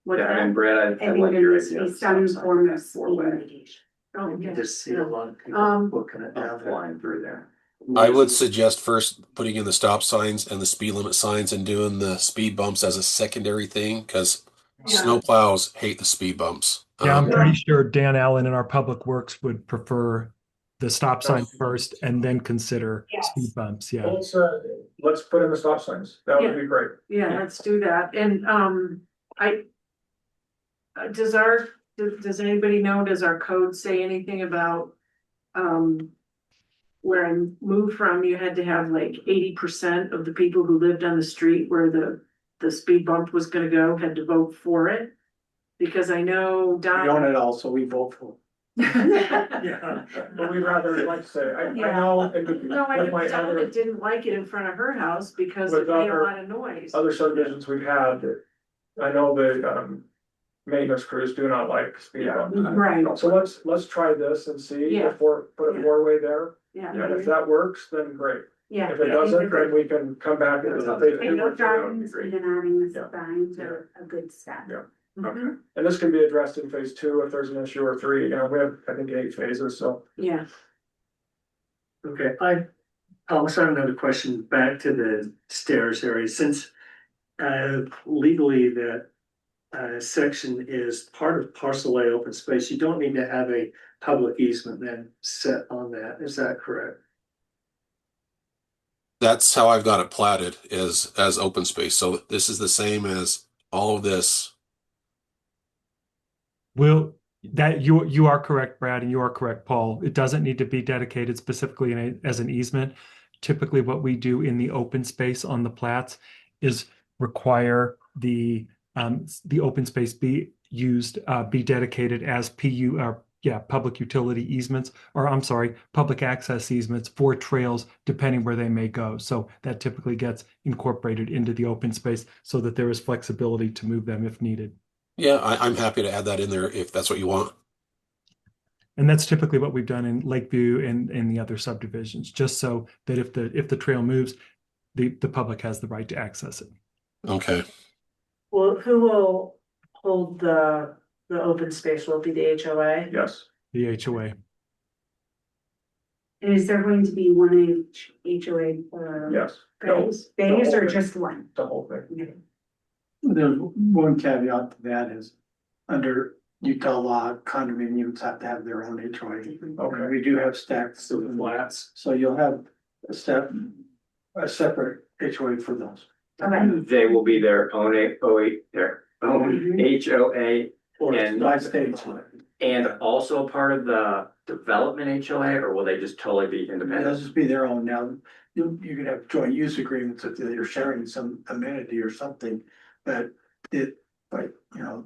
What's Yeah, that? and Brad, I I think like there your needs to idea. be of some stop form sign, of that speed four-way mitigation. Oh, You yeah. just see a lot of people Um, booking it down there. flying through there. I would suggest first putting in the stop signs and the speed limit signs and doing the speed bumps as a secondary thing, because snow plows hate the speed bumps. Yeah, I'm Um, pretty sure Dan Allen in our public works would prefer the stop sign first and then consider Yes. speed bumps. Yeah. Let's put in the stop signs, that would be great. Yeah, let's do that, and, does anybody know, does our code say anything about, where I moved from, you had to have like 80% of the people who lived on the street where the speed bump was gonna go, had to vote for it? Because I know We own Don. it all, so we vote for Yeah, but we'd rather, like say, I know it could be No, I with my know Donna other, didn't like it in front of her house because With it made a other- lot of noise. other subdivisions we've had. I know the, maintenance crews do not like speed bumps. Right, So let's try this and see Yeah. if put a Yeah. four-way there, yeah. and if that works, then great. Yeah. If it doesn't, then we can come back and. I know dropping the speed and adding the Yeah. signs are a good step. Yeah. Mhm. And this can be addressed in phase 2 if there's an issue, or 3, you know, we have, I think, 8 phases, so. Yeah, Okay, Thomas, I have another question back to the stairs area, since legally that section is part of parcel A open space, you don't need to have a public easement then set on that, is that correct? that's how I've got it platted, is as open space. So this is the same as all of this. Will that you are correct, Brad, and you are correct, Paul. It doesn't need to be dedicated specifically as an easement. Typically, what we do in the open space on the plats is require the open space be used, be dedicated as public utility easements, or I'm sorry, public access easements for trails, depending where they may go. So that typically gets incorporated into the open space so that there is flexibility to move them if needed. Yeah, I'm happy to add that in there if that's what you want. And that's typically what we've done in Lakeview and in the other subdivisions, just so that if the trail moves, the public has the right to access it. Okay. Well, who will hold the open space? Will it be the HOA? Yes. The HOA. And is there going to be one HOA Yes. No, phase or just one? the whole thing. Okay. There's one caveat to that is, under Utah law, condominiums have to have their own HOA. Okay. We do have stacks of flats, so you'll have a separate HOA for those. Okay. They will be their own their own HOA Or And- by state. and also part of the development HOA, or will they just totally be They'll independent? just be their own now. You could have joint use agreements if you're sharing some amenity or something, but like, you know,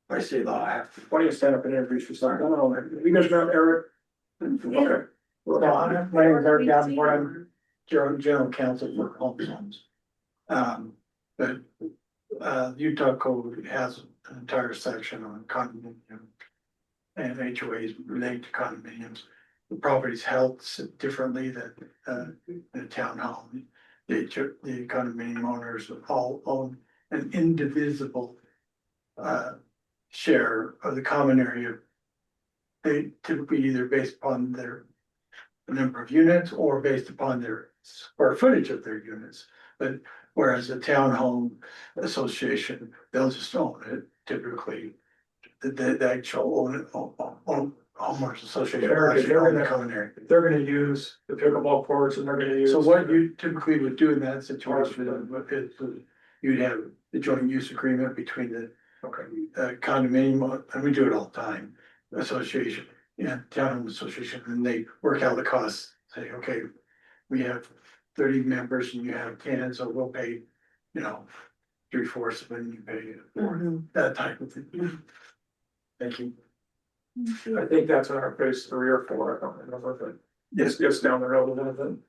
by state law, have to. Why don't you stand up and introduce yourself? I don't know, you guys know Eric? Okay. Well, my name is Eric Davenport, I'm general counsel for Home Zones. But, Utah code has an entire section on condominium. And HOAs relate to condominiums. The property's held differently than, the townhome. The condominium owners all own an indivisible, share of the common area. They typically either based upon the number of units or based upon their square footage of their units. But whereas a townhome association, they'll just own it typically. The actual homeowners association will actually own the common area. They're gonna use the pickleball courts and they're gonna use. So what you typically would do in that situation is you'd have the joint use agreement between the condominium, and we do it all the time, association, townhome association, and they work out the costs, say, okay, we have 30 members and you have 10, so we'll pay, 3/4 of it, you pay that type of thing. Thank you. I think that's in our phase 3 or 4, I don't remember, but Yes, it's down the road a little bit.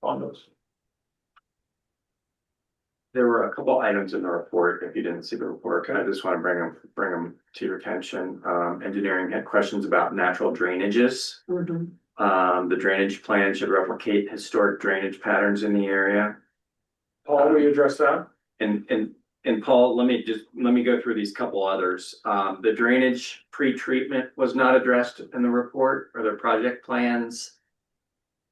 On those. There were a couple items in the report. If you didn't see the report, I just want to bring them to your attention. Engineering had questions about natural drainages. The drainage plan should replicate historic drainage patterns in the area. Paul, will you address that? And Paul, let me go through these couple others. The drainage pre-treatment was not addressed in the report or the project plans.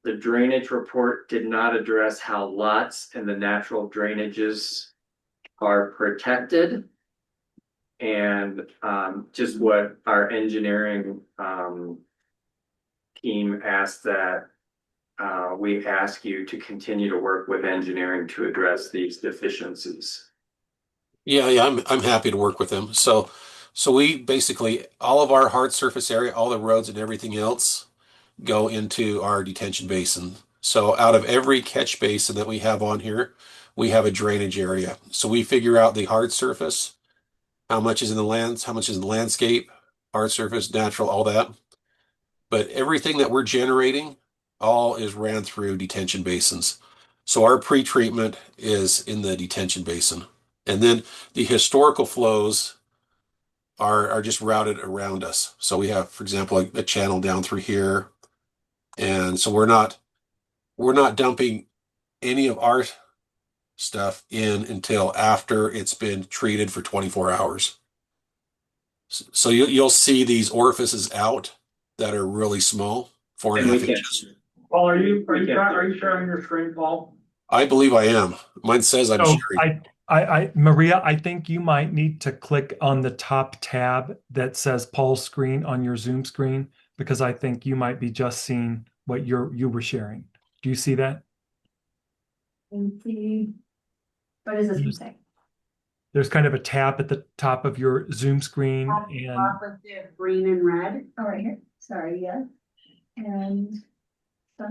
The drainage report did not address how lots and the natural drainages are protected. And just what our engineering team asked that we ask you to continue to work with engineering to address these deficiencies. Yeah, I'm happy to work with them. So we basically, all of our hard surface area, all the roads and everything else go into our detention basin. So out of every catch basin that we have on here, we have a drainage area. So we figure out the hard surface, how much is in the lands, how much is in the landscape, hard surface, natural, all that. But everything that we're generating, all is ran through detention basins. So our pre-treatment is in the detention basin. And then the historical flows are just routed around us. So we have, for example, a channel down through here. And so we're not dumping any of our stuff in until after it's been treated for 24 hours. So you'll see these orifices out that are really small, 4.5 inches. Paul, are you sharing your screen, Paul? I believe I am. Mine says I'm So sharing. Maria, I think you might need to click on the top tab that says Paul's screen on your Zoom screen, because I think you might be just seeing what you were sharing. Do you see that? And see, what does this say? There's kind of a tab at the top of your Zoom screen, and Green and red. Oh, right here, sorry, yeah. And.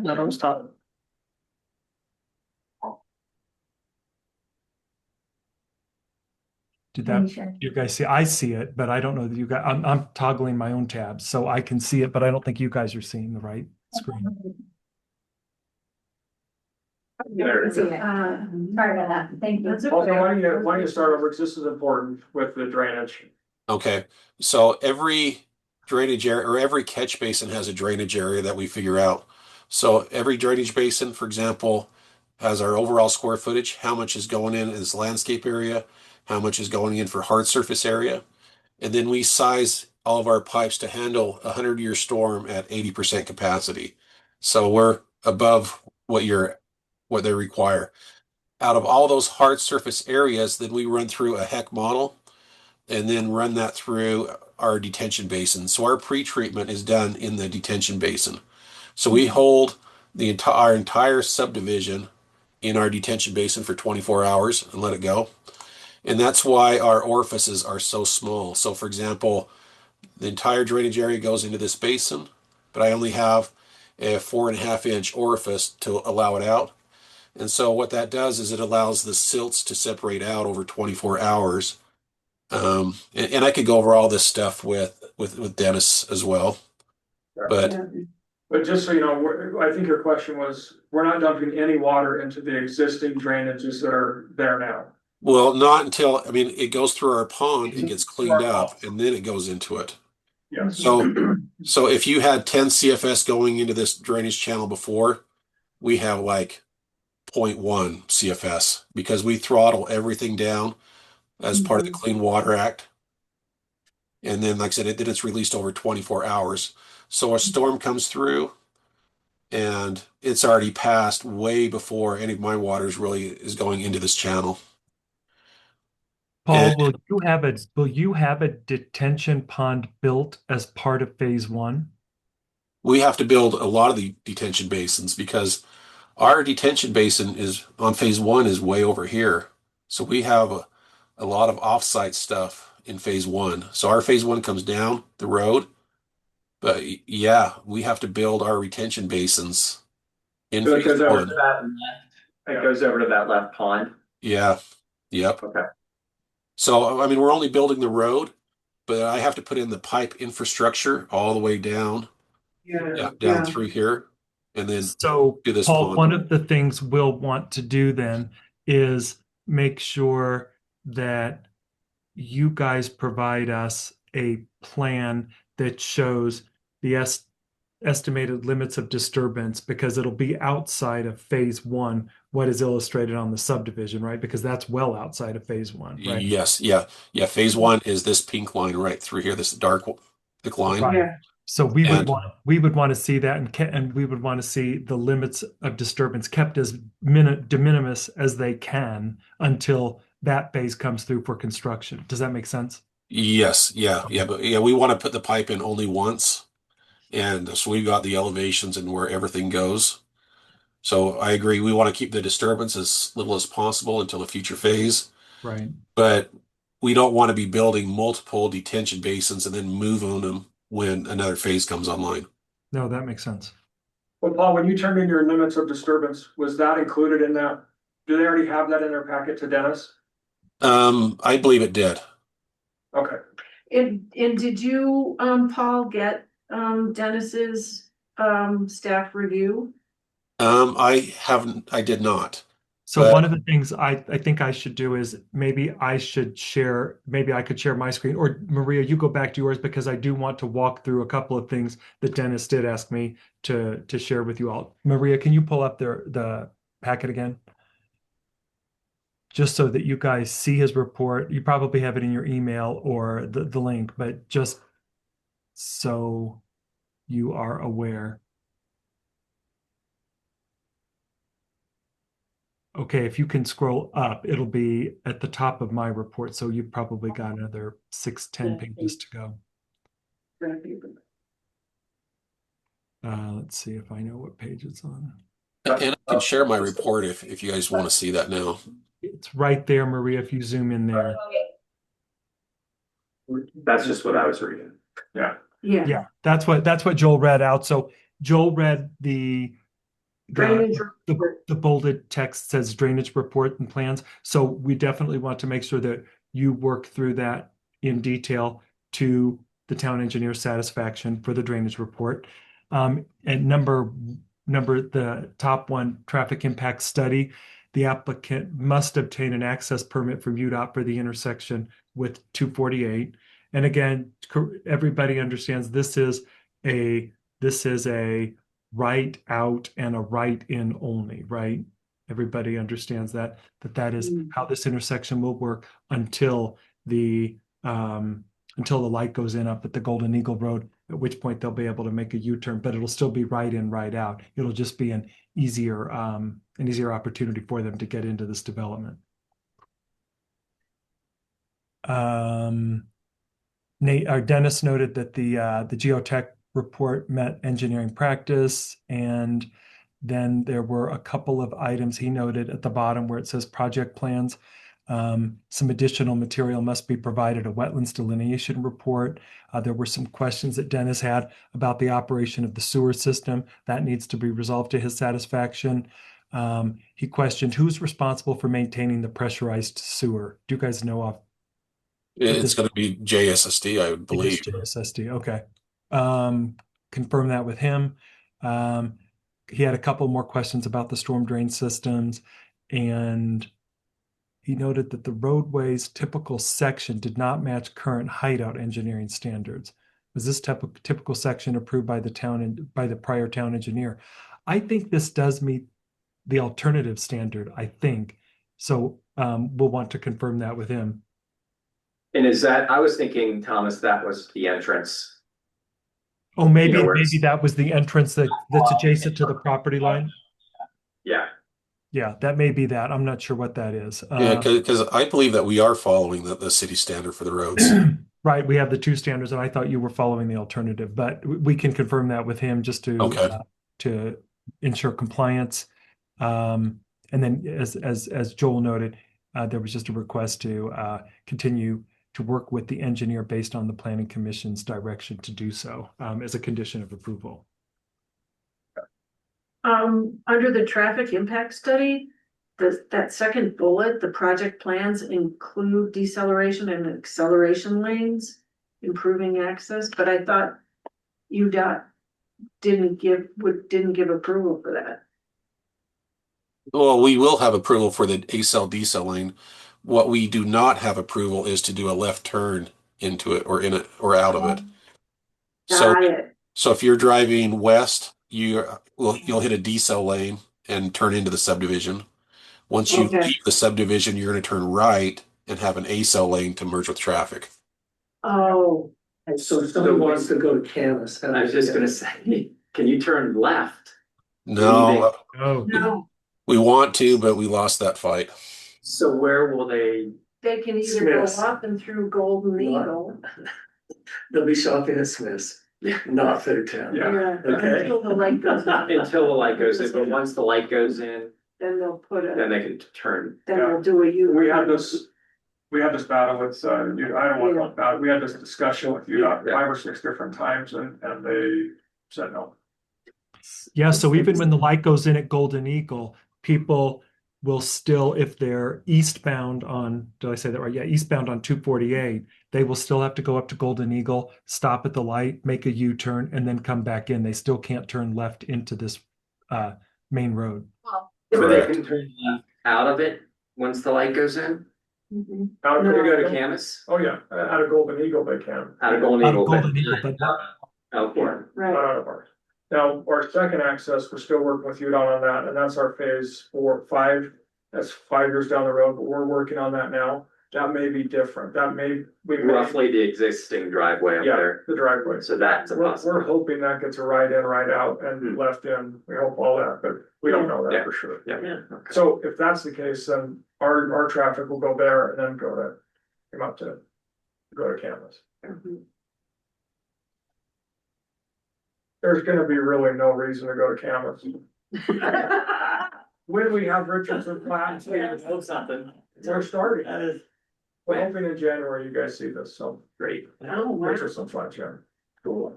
No, don't stop. did Can you that share? you guys see? I see it, but I don't know that you guys. I'm toggling my own tabs, so I can see it, but I don't think you guys are seeing the right screen. Yeah, I see it. Sorry about that, thank you. Also, why don't you start over, because this is important with the drainage. Okay, so every drainage area or every catch basin has a drainage area that we figure out. So every drainage basin, for example, has our overall square footage, how much is going in as landscape area, how much is going in for hard surface area. And then we size all of our pipes to handle a 100-year storm at 80% capacity. So we're above what they require. Out of all those hard surface areas, then we run through a HEC model and then run that through our detention basin. So our pre-treatment is done in the detention basin. So we hold our entire subdivision in our detention basin for 24 hours and let it go. And that's why our orifices are so small. So for example, the entire drainage area goes into this basin, but I only have a 4.5 inch orifice to allow it out. And so what that does is it allows the silts to separate out over 24 hours. And I could go over all this stuff with Dennis as well. But But just so you know, I think your question was, we're not dumping any water into the existing drainages that are there now. well, not until, I mean, it goes through our pond and gets cleaned up and then it goes into it. Yes. So if you had 10 CFS going into this drainage channel before, we have like 0.1 CFS because we throttle everything down as part of the Clean Water Act. And then, like I said, then it's released over 24 hours. So a storm comes through and it's already passed way before any of my waters really is going into this channel. Paul, And will you have a detention pond built as part of phase one? we have to build a lot of the detention basins because our detention basin is on phase one is way over here. So we have a lot of offsite stuff in phase one. So our phase one comes down the road. But yeah, we have to build our retention basins in So it phase goes over one. to that left, it goes over to that left pond. Yeah. Yep. Okay. So I mean, we're only building the road, but I have to put in the pipe infrastructure all the way down, down through here, and then So, do this Paul, pond. one of the things we'll want to do then is make sure that you guys provide us a plan that shows the estimated limits of disturbance because it'll be outside of phase one, what is illustrated on the subdivision, right? Because that's well outside of phase one, right? Yes, yeah. Phase one is this pink line right through here, this dark thick line. Right. So we would And- want to see that and we would want to see the limits of disturbance kept as de minimis as they can until that phase comes through for construction. Does that make sense? Yes, yeah, but yeah, we want to put the pipe in only once. And so we've got the elevations and where everything goes. So I agree, we want to keep the disturbance as little as possible until a future phase. Right. But we don't want to be building multiple detention basins and then moving them when another phase comes online. No, that makes sense. Well, Paul, when you turned in your limits of disturbance, was that included in that? Do they already have that in their packet to Dennis? I believe it did. Okay. And did you, Paul, get, Dennis's, staff review? I did not. So But- one of the things I think I should do is maybe I could share my screen, or Maria, you go back to yours because I do want to walk through a couple of things that Dennis did ask me to share with you all. Maria, can you pull up the packet again? Just so that you guys see his report. You probably have it in your email or the link, but just so you are aware. Okay, if you can scroll up, it'll be at the top of my report. So you've probably got another 6-10 pages to go. Let's see if I know what page it's on. And I can share my report if you guys want to see that now. It's right there, Maria, if you zoom in there. That's just what I was reading. Yeah. Yeah, that's what Joel read out. So Joel read the Drainage the bolded text says drainage report and plans. So we definitely want to make sure that you work through that in detail to the town engineer's satisfaction for the drainage report. And number the top one, traffic impact study. The applicant must obtain an access permit from UDOT for the intersection with 248. And again, everybody understands this is a right out and a right in only, right? Everybody understands that is how this intersection will work until the light goes in up at the Golden Eagle Road, at which point they'll be able to make a U-turn, but it'll still be right in, right out. It'll just be an easier opportunity for them to get into this development. Dennis noted that the geotech report met engineering practice, and Then there were a couple of items he noted at the bottom where it says project plans. Some additional material must be provided, a wetlands delineation report. There were some questions that Dennis had about the operation of the sewer system. That needs to be resolved to his satisfaction. He questioned who's responsible for maintaining the pressurized sewer. Do you guys know off? It's going to be JSSD, I would believe. JSSD, okay. Confirm that with him. He had a couple more questions about the storm drain systems, and he noted that the roadway's typical section did not match current hideout engineering standards. Was this typical section approved by the town and by the prior town engineer? I think this does meet the alternative standard, I think. So we'll want to confirm that with him. And is that, I was thinking, Thomas, that was the entrance. Oh, maybe where maybe it's- that was the entrance that's adjacent to the property line. Yeah, Yeah, that may be that. I'm not sure what that is. Yeah, because I believe that we are following the city standard for the roads. Right, we have the two standards, and I thought you were following the alternative, but we can confirm that with him just Okay. To ensure compliance. And then, as Joel noted, there was just a request to continue to work with the engineer based on the planning commission's direction to do so as a condition of approval. Under the traffic impact study, that second bullet, the project plans include deceleration and acceleration lanes, improving access, but I thought UDOT didn't give approval for that. Well, we will have approval for the ACEL decel lane. What we do not have approval is to do a left turn into it or in it or out of it. Got it. So if you're driving west, you'll hit a decel lane and turn into the subdivision. Once you Okay. leave the subdivision, you're going to turn right and have an ACEL lane to merge with traffic. Oh, So if someone wants to go to Camas. I was just gonna say, can you turn left? No, Oh, no, we want to, but we lost that fight. So where will they, they can either go Smith's. up and through Golden Eagle. They'll be shopping at Smith's, not Fairtown. Yeah. Okay. Until the light goes on, until the light goes in, but once the light goes in, then they'll put then a, they can turn. then they'll do a U. We had this battle with, you, I don't want to talk about it, we had this discussion with you 5 or 6 different times and they said no. yeah, so even when the light goes in at Golden Eagle, people will still, if they're eastbound on, did I say that right? Yeah, eastbound on 248, they will still have to go up to Golden Eagle, stop at the light, make a U-turn, and then come back in. They still can't turn left into this main road. So they Correct. can turn left out of it once the light goes in? Mhm. Out of, Can you go to Golden- Camas? oh yeah, out of Golden Eagle they can. Out of Golden Out of Eagle, but Golden Eagle, but not- Elkhorn. Right, Not out of ours. Now, our second access, we're still working with UDOT on that, and that's our phase 4, 5. That's 5 years down the road, but we're working on that now. That may be different. That may, we may, Roughly the existing driveway up yeah, there. the driveway. So that's a We're possibility. hoping that gets a right in, right out and left in. We hope all that, but we don't know that Yeah. for sure. Yeah. Yeah. So if that's the case, then our traffic will go there and then come up to go to Camas. Mhm. There's gonna be really no reason to go to Camas. When we have Richardson Flats, something. we're starting. We're hoping in January you guys see this, so Great. Oh, wow. Richardson Flats, yeah. Cool.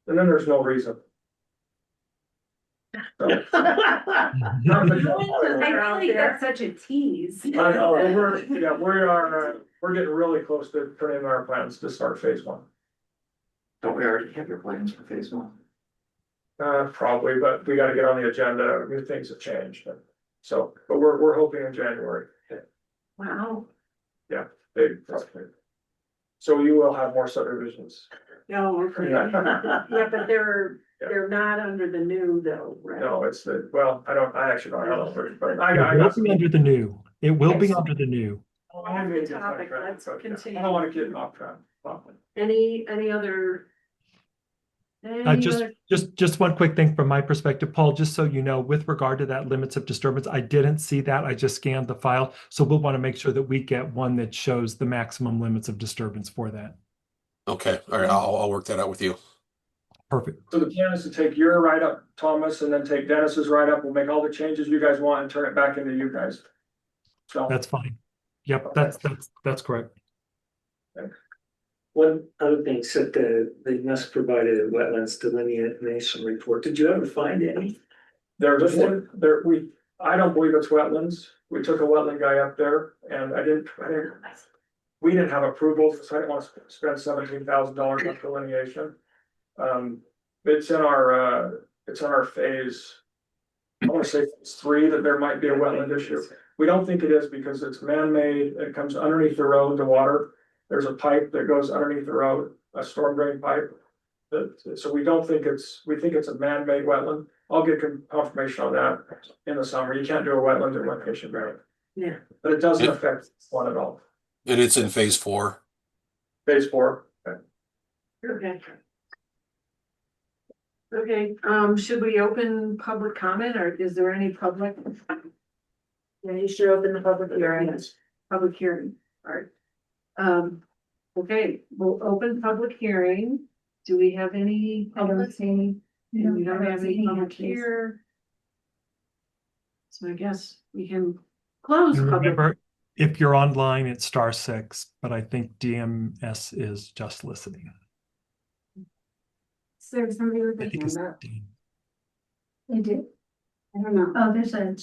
And then there's no reason. So, I feel like that's such a tease. I know, and we're getting really close to turning in our plans to start phase 1. Don't we already have your plans for phase 1? Probably, but we gotta get on the agenda, I mean, things have changed, so, but we're hoping in January. Wow, So you will have more subdivisions. no, okay. Yeah, but they're not under the new though, right? No, it's I actually don't know, but I It will got. be under the new. It will be under the new. I Off the topic, let's continue. don't wanna get off track. Any other? any Just, other- just one quick thing from my perspective, Paul, just so you know, with regard to that limits of disturbance, I didn't see that. I just scanned the file. So we'll want to make sure that we get one that shows the maximum limits of disturbance for that. Okay, all right, I'll work that out with you. Perfect. So the plan is to take your write-up, Thomas, and then take Dennis's write-up. We'll make all the changes you guys want and turn it back into you guys. So. That's fine. Yep, Okay. that's correct. One other thing said they must provide a wetlands delineation report. Did you ever find any? There, I don't believe it's wetlands. We took a wetland guy up there and we didn't have approval, so I didn't want to spend $17,000 on delineation. It's in our phase, I want to say phase 3 that there might be a wetland issue. We don't think it is because it's man-made. It comes underneath the road, the water. There's a pipe that goes underneath the road, a storm drain pipe. So we think it's a man-made wetland. I'll get confirmation on that in the summer. You can't do a wetland delineation grant. Yeah. But it doesn't affect one at all. And it's in phase 4. Phase 4. Okay. Okay. Okay, should we open public comment or is there any public? Yeah, you should open the public hearing. Public hearing, all right. Okay, we'll open public hearing. Do we have any I don't public? see any. We don't have any public here. here. So I guess we can close And public. remember, if you're online, it's *6, but I think DMS is just listening. Is there somebody with I a think it's hand up? Dan. They do. I don't know. Oh, there's a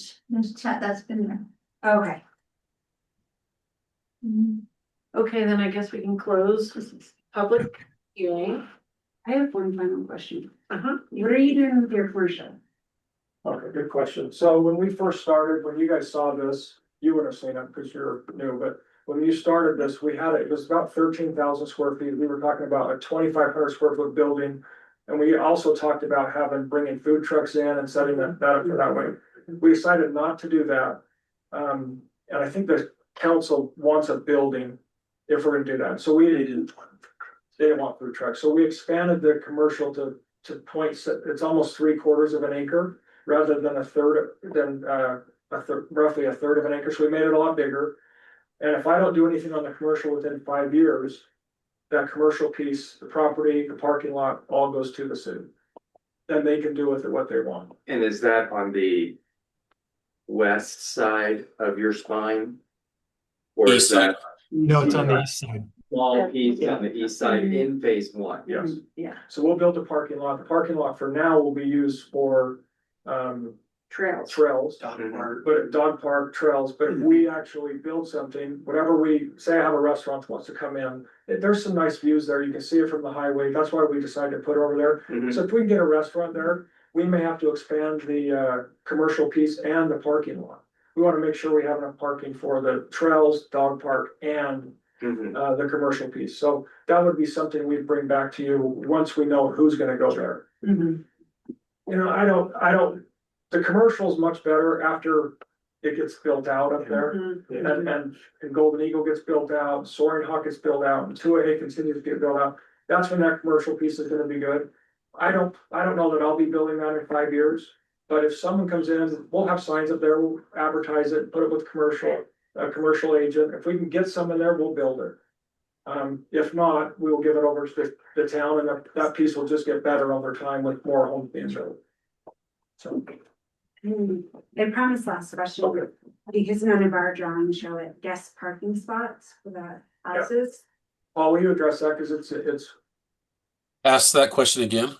chat that's been there. Okay. Okay, then I guess we can close public hearing. I have one final question. Uh-huh. What are you doing with your commercial? Okay, good question. So when we first started, when you guys saw this, you wouldn't have seen it because you're new, but when you started this, it was about 13,000 square feet. We were talking about a 2,500 square foot building. And we also talked about bringing food trucks in and setting that up for that way. We decided not to do that. And I think the council wants a building if we're gonna do that. So they didn't want food trucks. So we expanded the commercial to it's almost 3/4 of an acre rather than roughly a third of an acre. So we made it a lot bigger. And if I don't do anything on the commercial within 5 years, that commercial piece, the property, the parking lot, all goes to the city. Then they can do with it what they want. And is that on the west side of your spine? Or is East side. that No, it's on the east side. small piece on the east side in phase 1? Yes. Yeah, So we'll build a parking lot. The parking lot for now will be used for trails. trails. But dog park trails, but if we actually build something, whatever say I have a restaurant that wants to come in, there's some nice views there. You can see it from the highway. That's why we decided to put it over there. Mhm. So if we can get a restaurant there, we may have to expand the commercial piece and the parking lot. We want to make sure we have enough parking for the trails, dog park, and Mhm. the commercial piece. So that would be something we'd bring back to you once we know who's gonna go there. Mhm. You know, I don't, the commercial is much better after it gets built out up there. Mhm. And Golden Eagle gets built out, Soaring Hawk gets built out, and 2A continues to get built out. That's when that commercial piece is gonna be good. I don't know that I'll be building that in 5 years, but if someone comes in, we'll have signs up there, we'll advertise it, put it with a commercial agent. If we can get some in there, we'll build it. If not, we will give it over to the town and that piece will just get better over time with more homes being built. So. I promised last question, Okay. because none of our drawings show it, guest parking spots for the houses. Paul, will you address that? Cause it's, Ask that question again.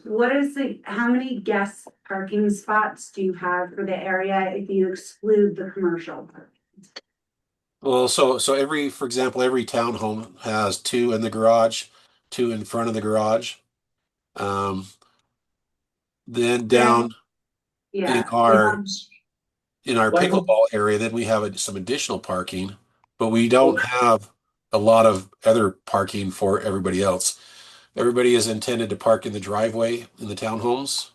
What is how many guest parking spots do you have for the area if you exclude the commercial? Well, so for example, every townhome has 2 in the garage, 2 in front of the garage. Then down Yeah. in our Like- pickleball area, then we have some additional parking, but we don't have a lot of other parking for everybody else. Everybody is intended to park in the driveway in the townhomes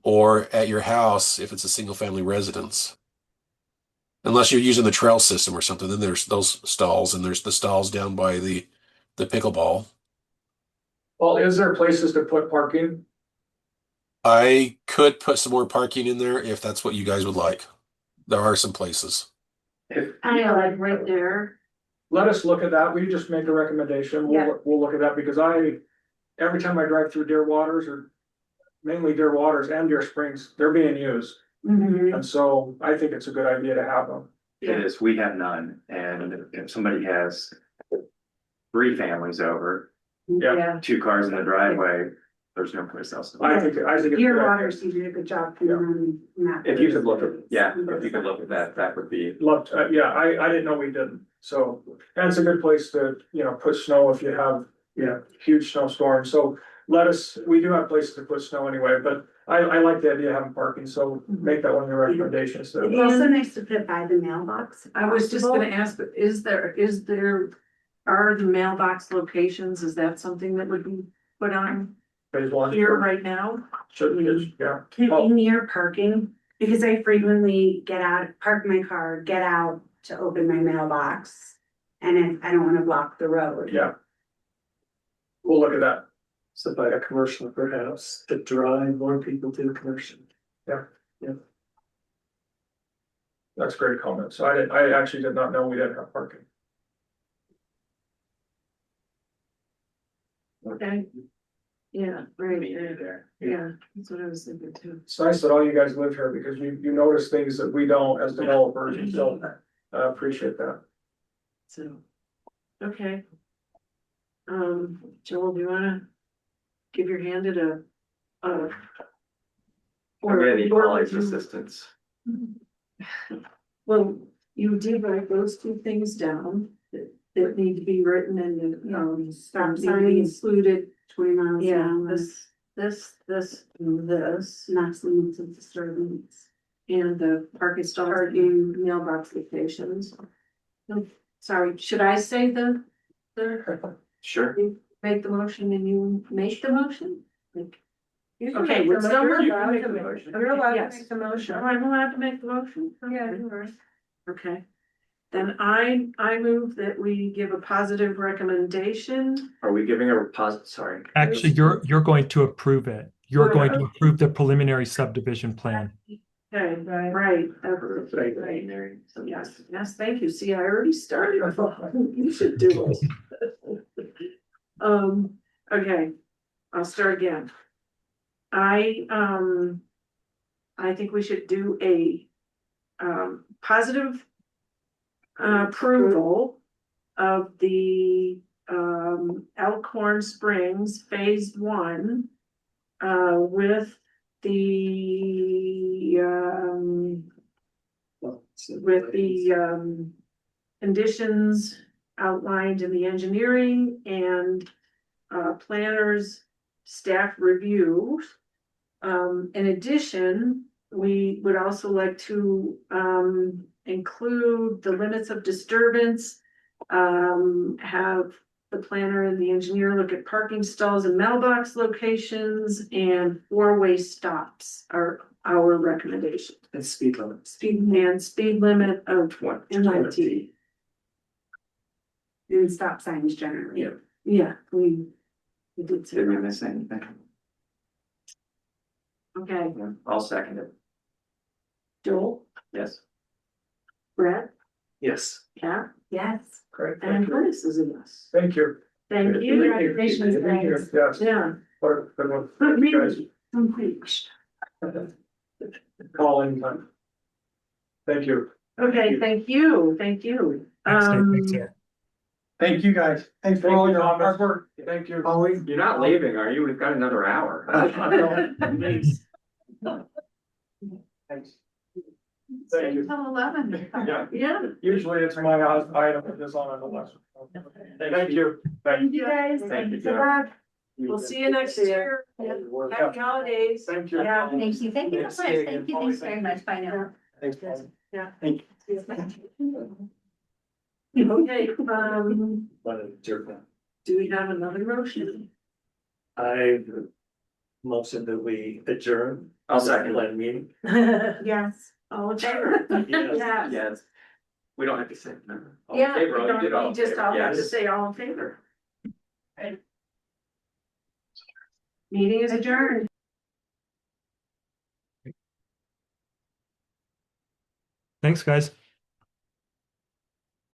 or at your house if it's a single family residence. Unless you're using the trail system or something, then there's those stalls and there's the stalls down by the pickleball. well, is there places to put parking? I could put some more parking in there if that's what you guys would like. There are some places. I know, like right there. Let us look at that. We just make a recommendation. Yeah. We'll look at that because every time I drive through Deer Waters or mainly Deer Waters and Deer Springs, they're being used. Mm-hmm. And so I think it's a good idea to have them. It is, we have none, and if somebody has 3 families over, Yeah. 2 cars in the driveway, there's no place else to. I think it's a good Your idea. waters, you did a good job putting on map. If you could look at, if you could look at that, that would be, Loved, yeah, I didn't know we didn't, so, and it's a good place to, put snow if you have, huge snowstorms, so we do have places to put snow anyway, but I like the idea of having parking, so make that one of your recommendations. It's also nice to put it by the mailbox. I was just gonna ask, but are the mailbox locations, is that something that would be put on Phase one. here right now? Certainly is, yeah. Can it Oh. be near parking? Because I frequently get out, park my car, get out to open my mailbox. And if I don't wanna block the road. Yeah. We'll look at that. So by a commercial perhaps, to drive more people to the commercial. That's a great comment. So I actually did not know we didn't have parking. Okay. Yeah, right, be yeah, there. yeah, that's what I was thinking too. It's nice that all you guys live here because you notice things that we don't as developers, and so I appreciate that. So, okay. Joel, do you wanna give your hand at a? I'm gonna need Polly's assistance. Well, you did write those 2 things down that need to be written and, Stop need to be signs. included. 20 miles an Yeah, hour. this, and this, Max limits of disturbance. and the parking stalls, Parking. mailbox locations. Sorry, should I say the, Sure. you make the motion and you make the motion? You can Okay, make we're the still motion. allowed You to can make- make the motion. okay, You're allowed to yes. make the motion. Oh, I'm allowed to make the motion? Yeah, Okay. you are. Okay. Then I move that we give a positive recommendation. Are we giving a sorry? Actually, you're going to approve it. You're going to approve the preliminary subdivision plan. Okay, right, right. Yes, thank you. See, I already started. You should do it. Okay, I'll start again. I think we should do a positive approval of the Elkhorn Springs Phase 1 with the conditions outlined in the engineering and planners staff review. In addition, we would also like to include the limits of disturbance, have the planner and the engineer look at parking stalls and mailbox locations, and 4-way stops are our recommendation. And speed limits. Speed limit of 20. And stop signs generally. Yeah. Yeah, we did say Did we that. miss anything? Okay, I'll second it. Joel, Yes. Brett, Yes. Kat, Yes. Great, and thank you. Chris is a yes. Thank you. Thank you. Congratulations, guys. Yes. Yeah. Good one. But Thank you, guys. really, complete. Call anytime. Thank you. Okay, thank you, thank you. Thanks, Dave. Thanks, Eric. Thank you, guys. Thanks for Thank all you, your Thomas. hard work. Thank you. Always. You're not leaving, are you? We've got another hour. Thanks. Thank you. Till 11. Yeah, Yeah. usually it's my item that is on the list. Thank you. Thank you guys. Thank you, Good Joe. luck. We'll see you next year. Happy holidays. Thank you. Yeah. Thank you so much. Thank you, thanks very much. Bye now. Thanks, Paul. Yeah. Thank Okay, do we have another motion? I motion that we adjourn. I'll second. Plan meeting. Yes. All in favor? Yes. Yes. We don't have to say. no. All in Yeah, favor, we all you did all in don't, we just favor. all have to Yes. say all in favor. Meeting is adjourned. Thanks, guys.